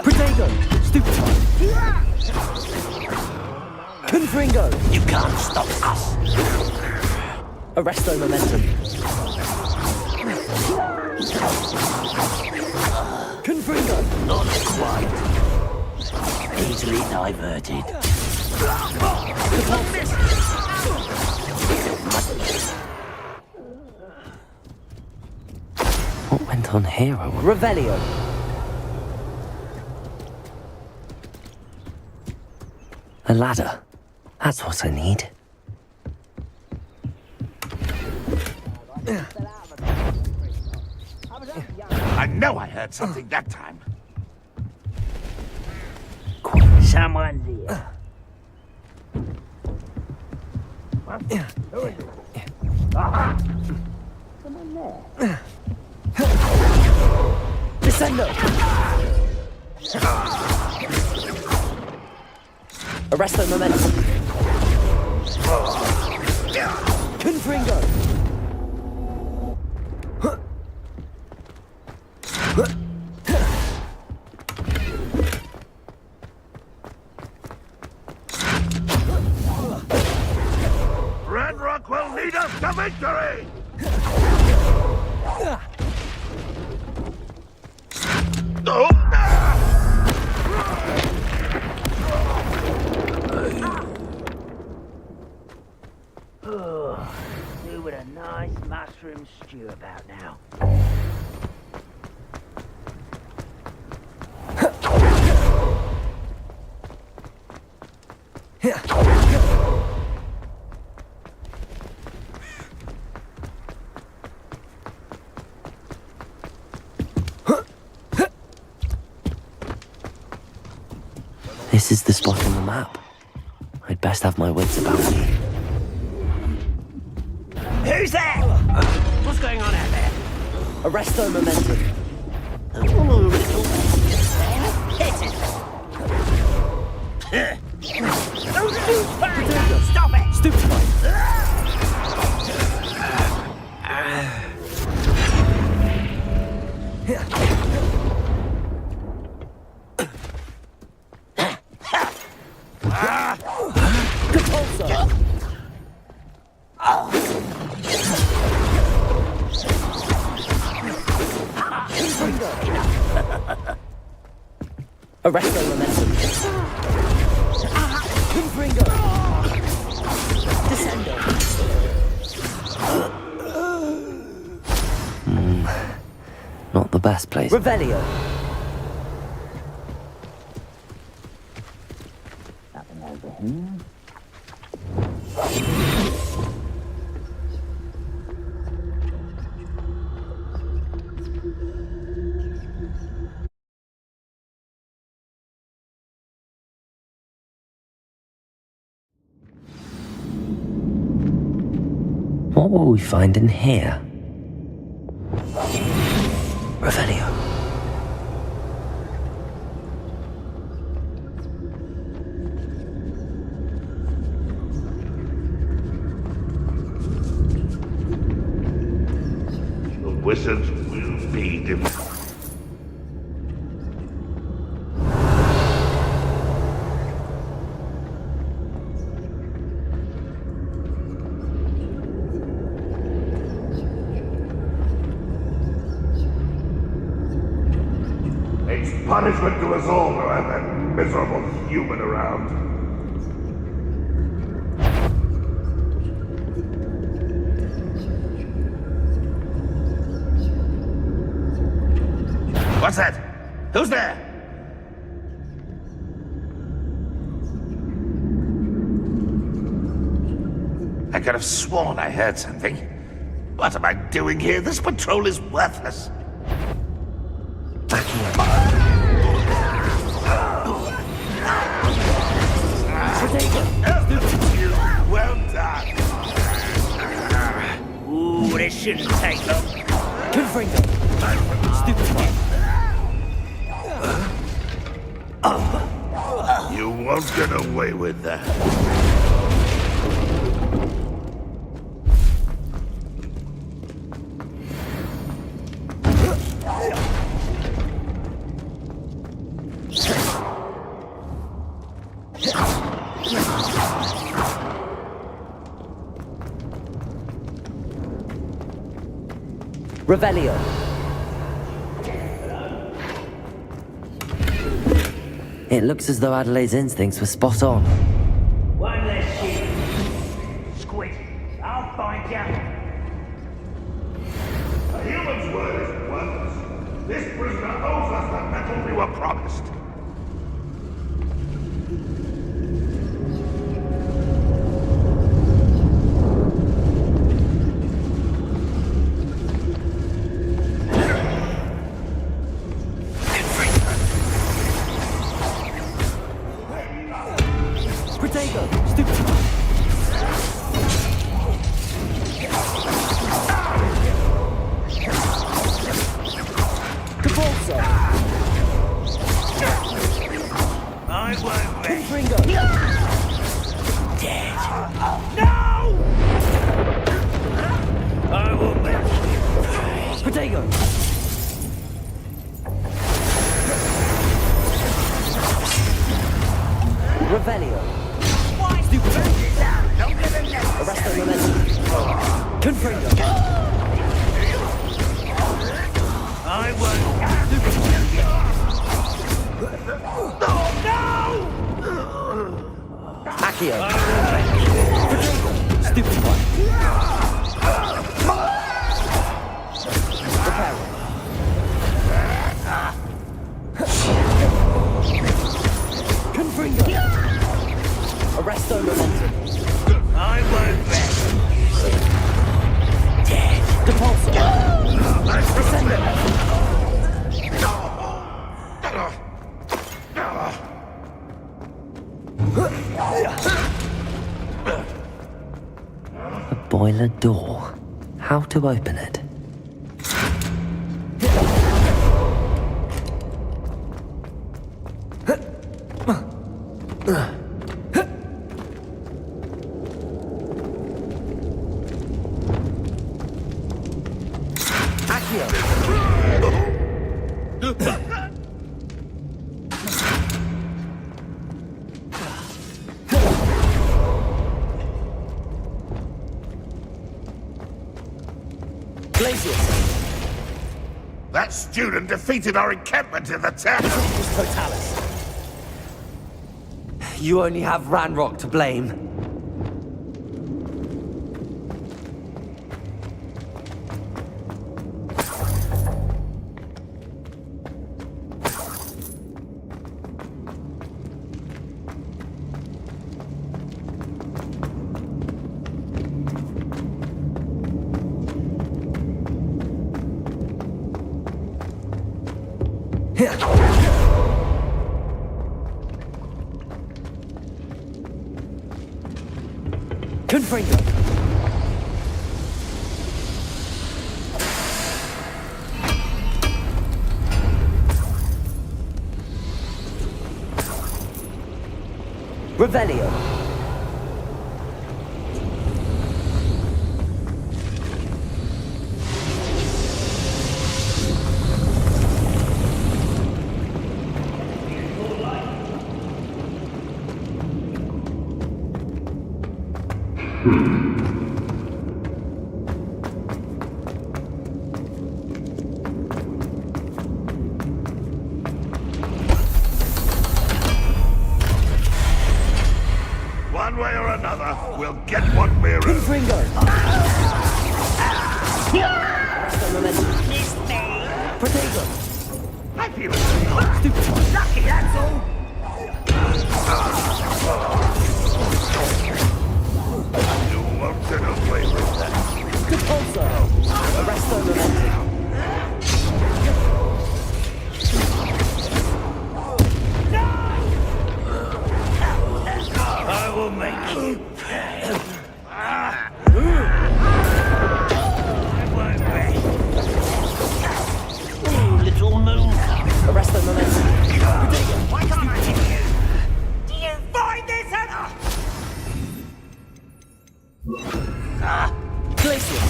Potato! Stupid one. Confringo! You can't stop us. Arresto momentum. Confringo! Not quite. Easily diverted. What went on here? Revelio! A ladder. That's what I need. I know I heard something that time. Someone's here. Someone there. Descendo! Arresto momentum. Confringo! Red Rock will lead us to victory! nice mushroom stew about now. This is the spot on the map. I'd best have my wits about me. Who's there? What's going on out there? Arresto momentum. Hit it! Stop it! Stupefy. Arresto momentum. Confringo. Descendo. Not the best place. Revelio. Nothing over here. What will we find in here? Revelio. The wizards will be defeated. Punishment to us all to have that miserable human around. What's that? Who's there? I could have sworn I heard something. What am I doing here? This patrol is worthless. Well done. Ooh, this shouldn't take long. Confringo. Stupefy. You won't get away with that. Revelio. It looks as though Adelaide's instincts were spot on. One less sheep. Squid. I'll find you. A human's word is worthless. This prisoner owes us the metal we were promised. Revelio. Arresto momentum. Confringo. I won't. Accio. Stupefy. A boiler door. How to open it? That student defeated our encampment in the town. Totalis. You only have Ranrock to blame. Confringo. Revelio. One way or another, we'll get what we're owed. Confringo. Protego. I feel it. Lucky, that's all. You won't get away with that. Compulso. Arresto Momentum. I will make you pay. Little moon. Arresto Momentum. Why can't I hit you? Do you find this enough? Glacier.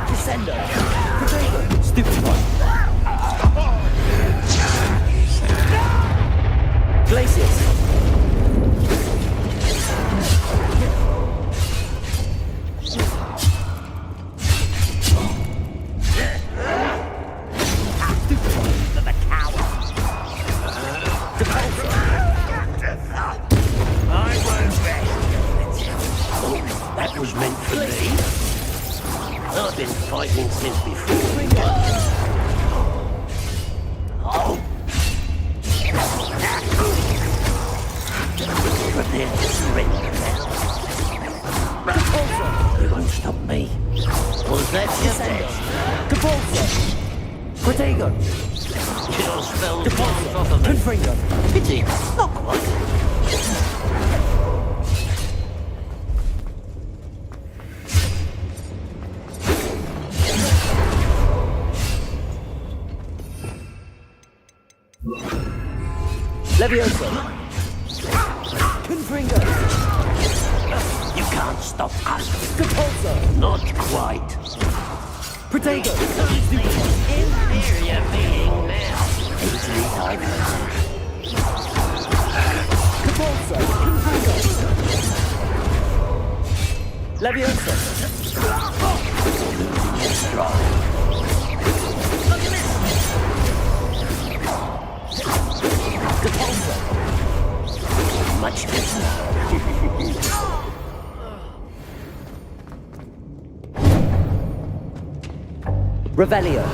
Descender. Protego. Stupid one. Glaciers. That was meant for me. I've been fighting since before. Oh! Prepare to surrender now. You won't stop me. Was that your best? Compulso. Protego. Your spell's gone off of me. Confringo. Pity. Not quite. Levioso. Confringo. You can't stop us. Compulso. Not quite. Protego. Inferior being now. Easily diagnosed. Compulso. Confringo. Levioso. Losing your stride. Much better. Revelio.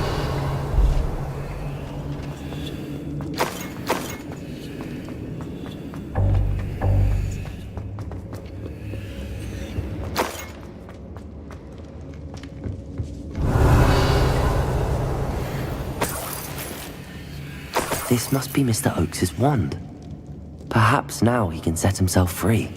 This must be Mr. Oakes's wand. Perhaps now he can set himself free.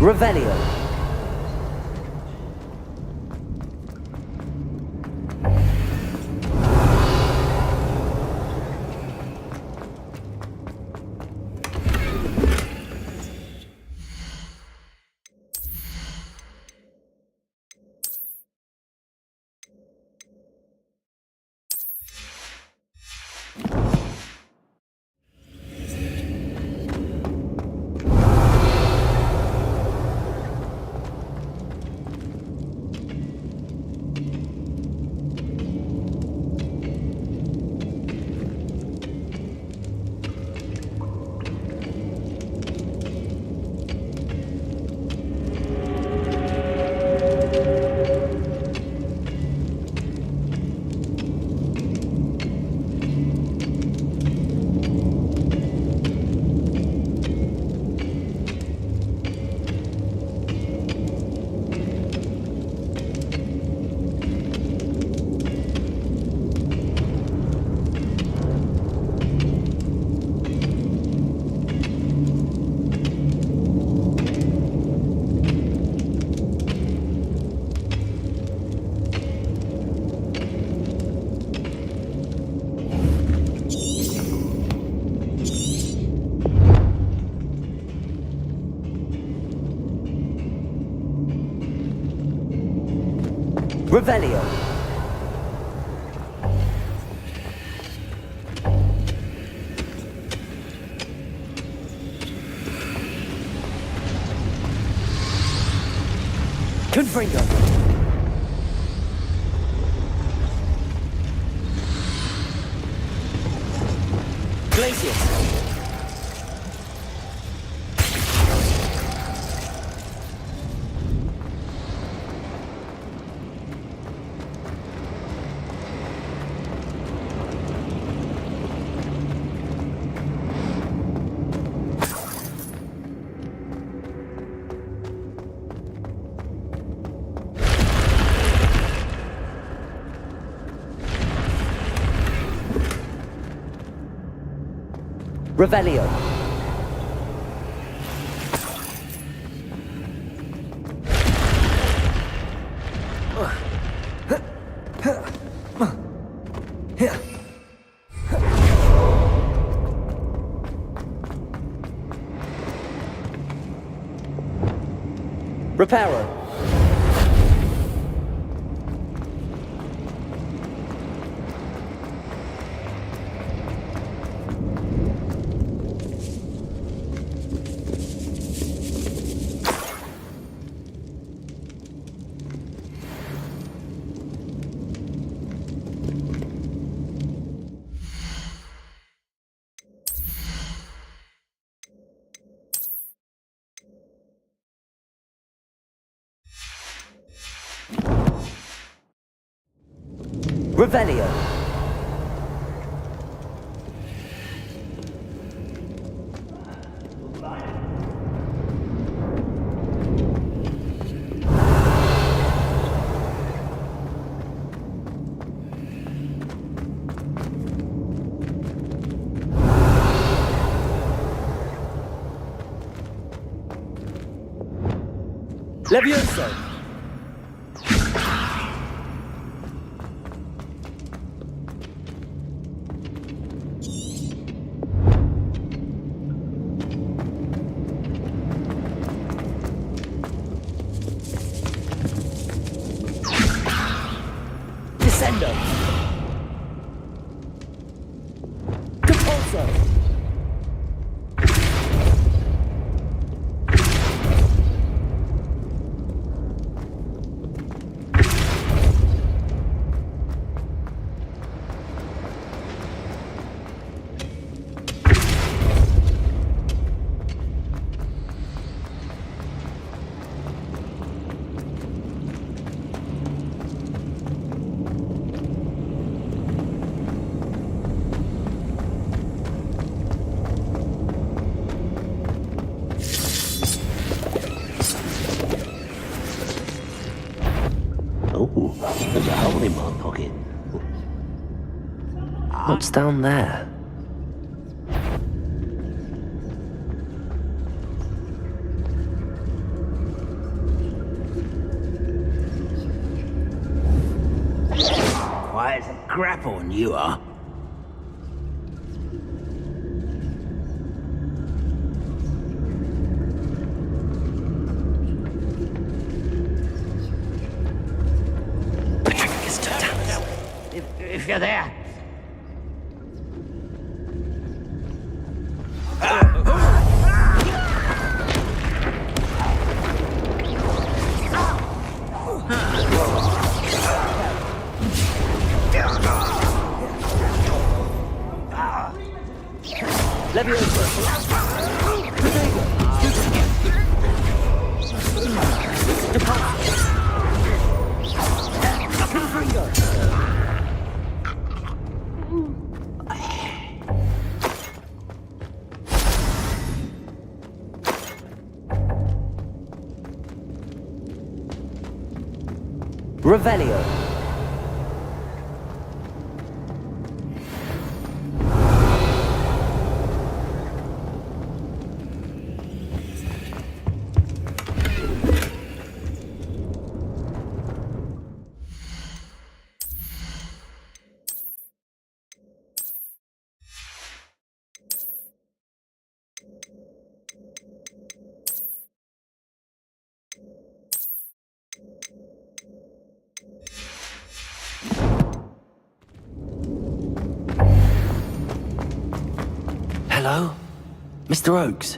Revelio. Revelio. Confringo. Glacius. Revelio. Reparo. Revelio. Levioso. Descendo. Compulso. What's down there? Quiet as a grapple, you are. If you're there. Revelio. Hello? Mr. Oakes?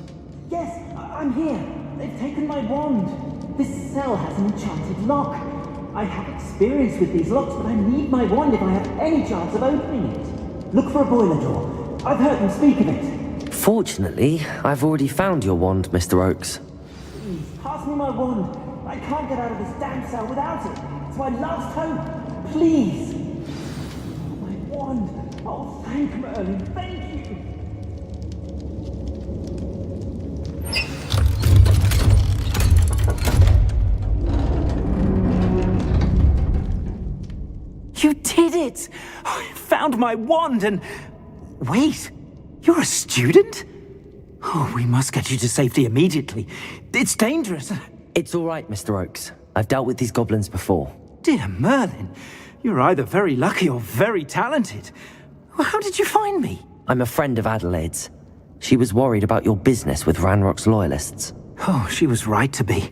Yes, I'm here. They've taken my wand. This cell has an enchanted lock. I have experience with these locks, but I need my wand if I have any chance of opening it. Look for a boiler door. I've heard them speak of it. Fortunately, I've already found your wand, Mr. Oakes. Please, pass me my wand. I can't get out of this damn cell without it. It's my last hope. Please. Oh, my wand. Oh, thank Merlin. Thank you. You did it! I found my wand and... Wait, you're a student? Oh, we must get you to safety immediately. It's dangerous. It's all right, Mr. Oakes. I've dealt with these goblins before. Dear Merlin, you're either very lucky or very talented. Well, how did you find me? I'm a friend of Adelaide's. She was worried about your business with Ranrock's loyalists. Oh, she was right to be.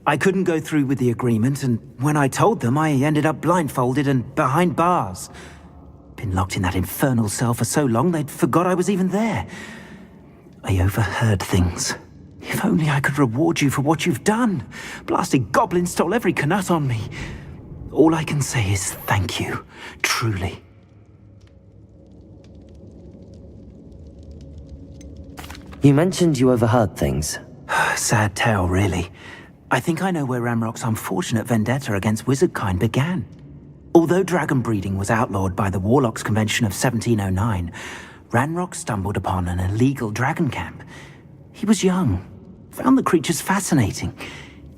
I couldn't go through with the agreement, and when I told them, I ended up blindfolded and behind bars. Been locked in that infernal cell for so long, they'd forgot I was even there. I overheard things. If only I could reward you for what you've done. Blasted goblin stole every canut on me. All I can say is thank you, truly. You mentioned you overheard things. Sad tale, really. I think I know where Ranrock's unfortunate vendetta against wizardkind began. Although dragon breeding was outlawed by the Warlocks Convention of 1709, Ranrock stumbled upon an illegal dragon camp. He was young, found the creatures fascinating.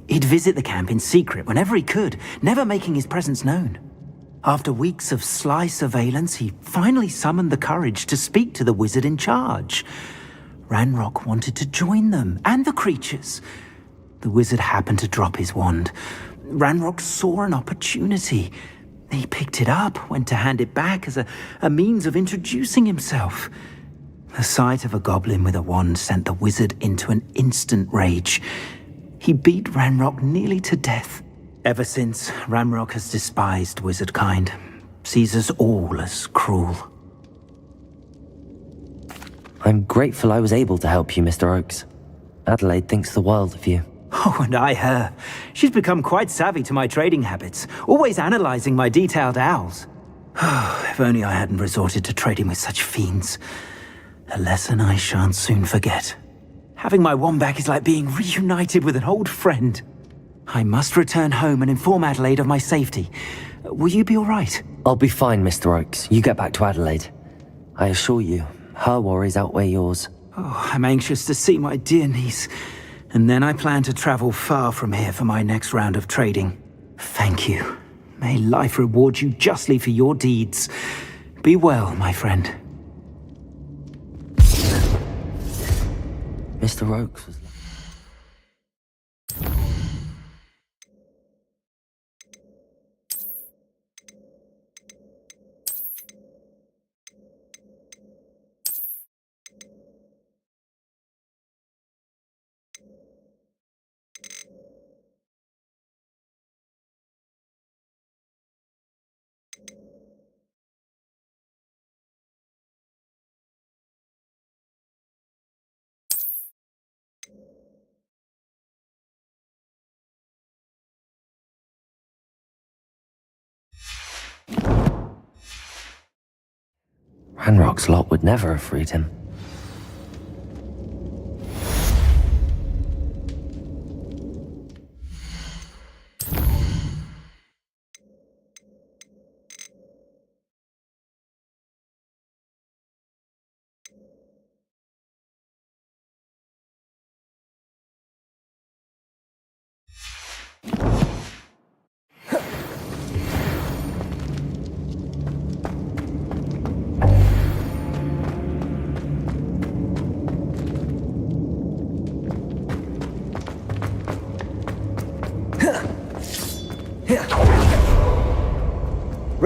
He'd visit the camp in secret whenever he could, never making his presence known. After weeks of sly surveillance, he finally summoned the courage to speak to the wizard in charge. Ranrock wanted to join them, and the creatures. The wizard happened to drop his wand. Ranrock saw an opportunity. He picked it up, went to hand it back as a means of introducing himself. The sight of a goblin with a wand sent the wizard into an instant rage. He beat Ranrock nearly to death. Ever since, Ranrock has despised wizardkind, sees us all as cruel. I'm grateful I was able to help you, Mr. Oakes. Adelaide thinks the world of you. Oh, and I her. She's become quite savvy to my trading habits, always analyzing my detailed owls. If only I hadn't resorted to trading with such fiends. A lesson I shan't soon forget. Having my wand back is like being reunited with an old friend. I must return home and inform Adelaide of my safety. Will you be all right? I'll be fine, Mr. Oakes. You get back to Adelaide. I assure you, her worries outweigh yours. Oh, I'm anxious to see my dear niece. And then I plan to travel far from here for my next round of trading. Thank you. May life reward you justly for your deeds. Be well, my friend. Mr. Oakes was... Ranrock's lot would never have freed him.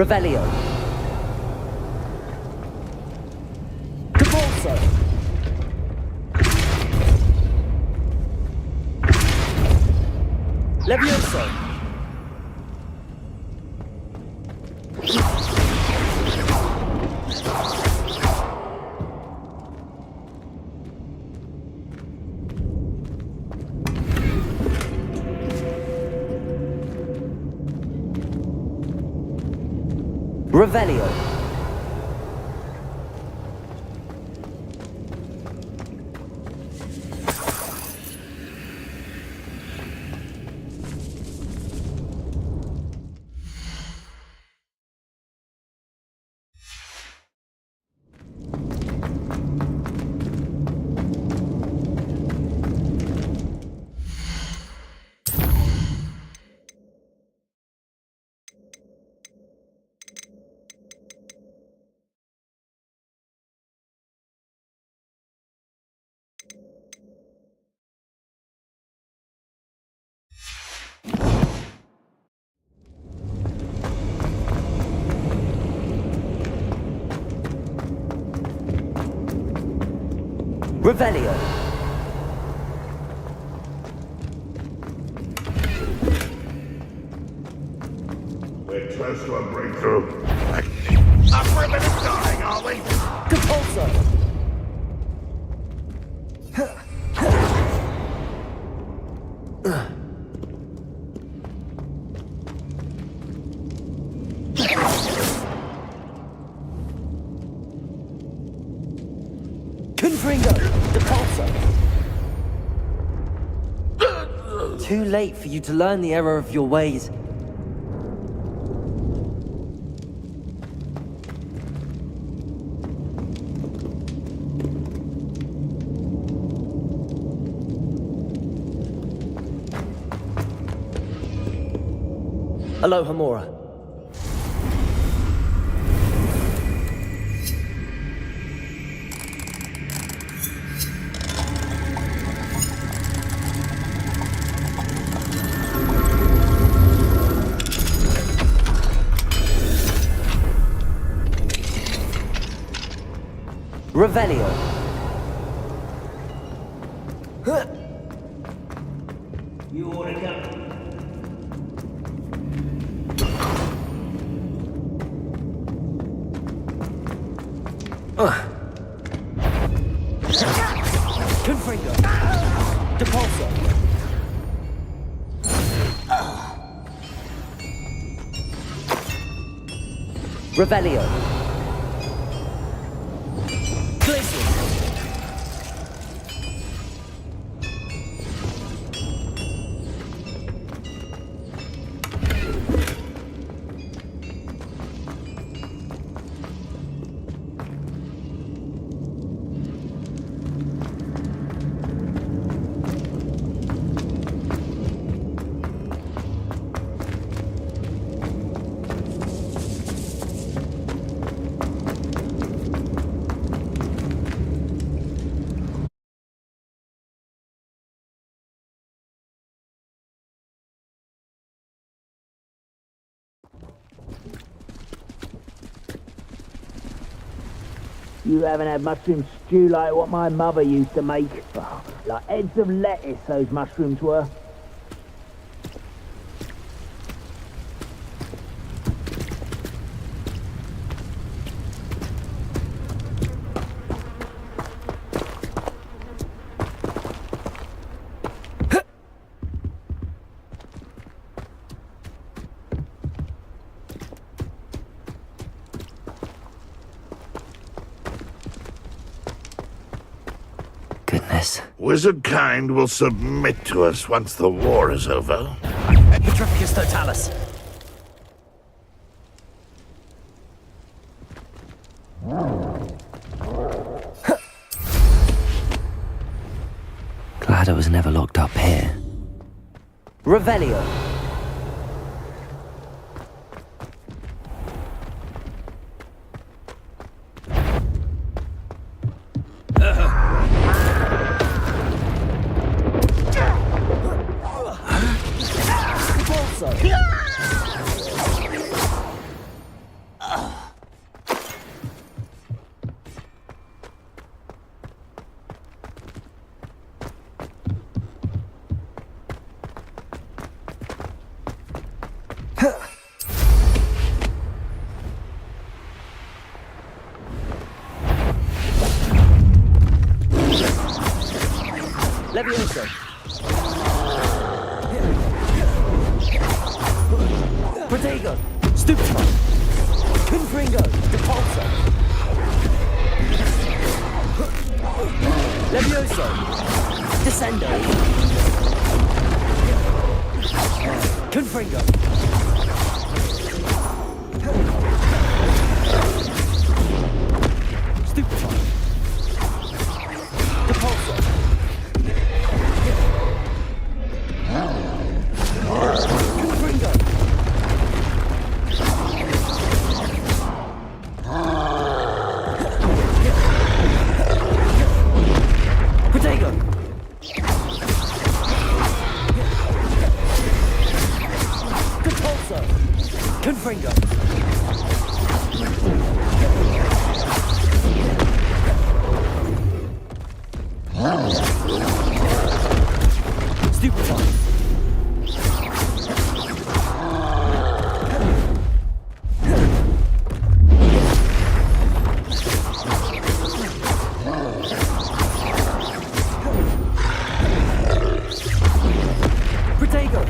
Revelio. Capulso. Levioso. Revelio. Revelio. We're close to a breakthrough. Up for a bit of dying, are we? Capulso. Confringo. Depulso. Too late for you to learn the error of your ways. Aloha Mora. Revelio. You ought to come. Confringo. Depulso. Revelio. Glacier. You haven't had mushroom stew like what my mother used to make. Oh, like heads of lettuce, those mushrooms were. Goodness. Wizard kind will submit to us once the war is over. Petrificus totalis. Glad I was never locked up here. Revelio. Levioso. Protego. Stupefy. Confringo. Depulso. Levioso. Descendo. Confringo. Stupefy. Depulso. Confringo. Protego. Depulso. Confringo. Stupefy. Protego.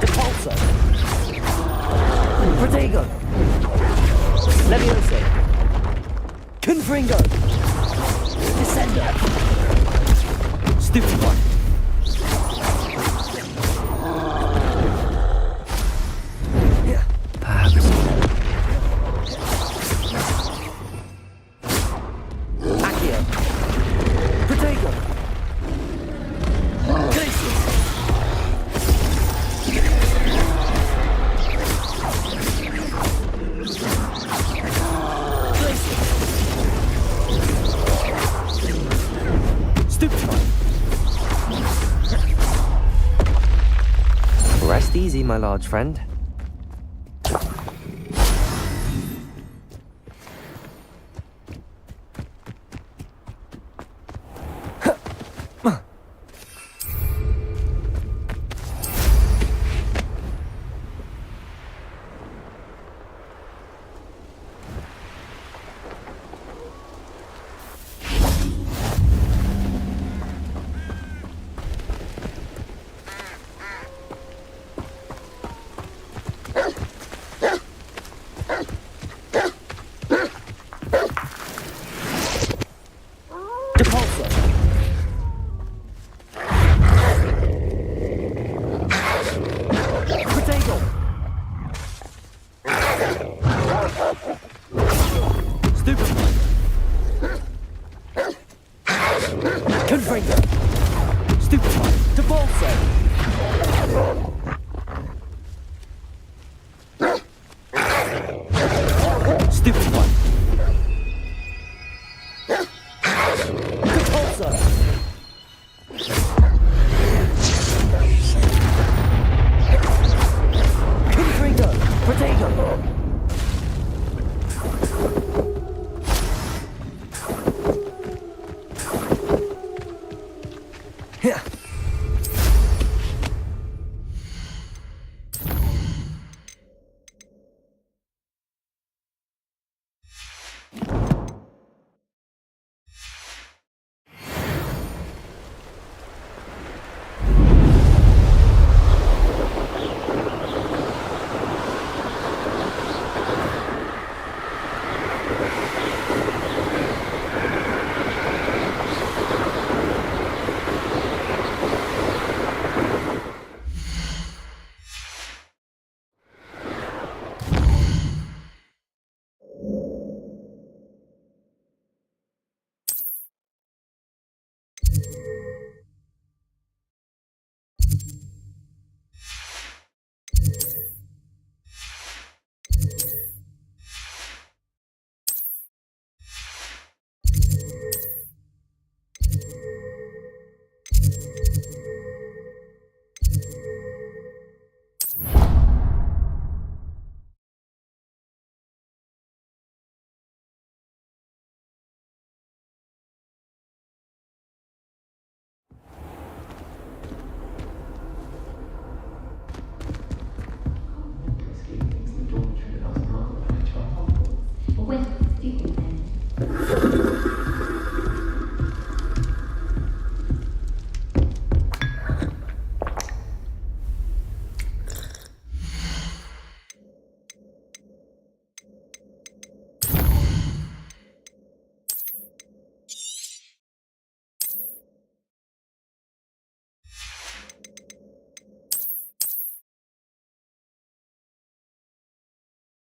Depulso. Protego. Levioso. Confringo. Descendo. Stupefy. Perhaps. Accio. Protego. Glacius. Stupefy. Rest easy, my large friend.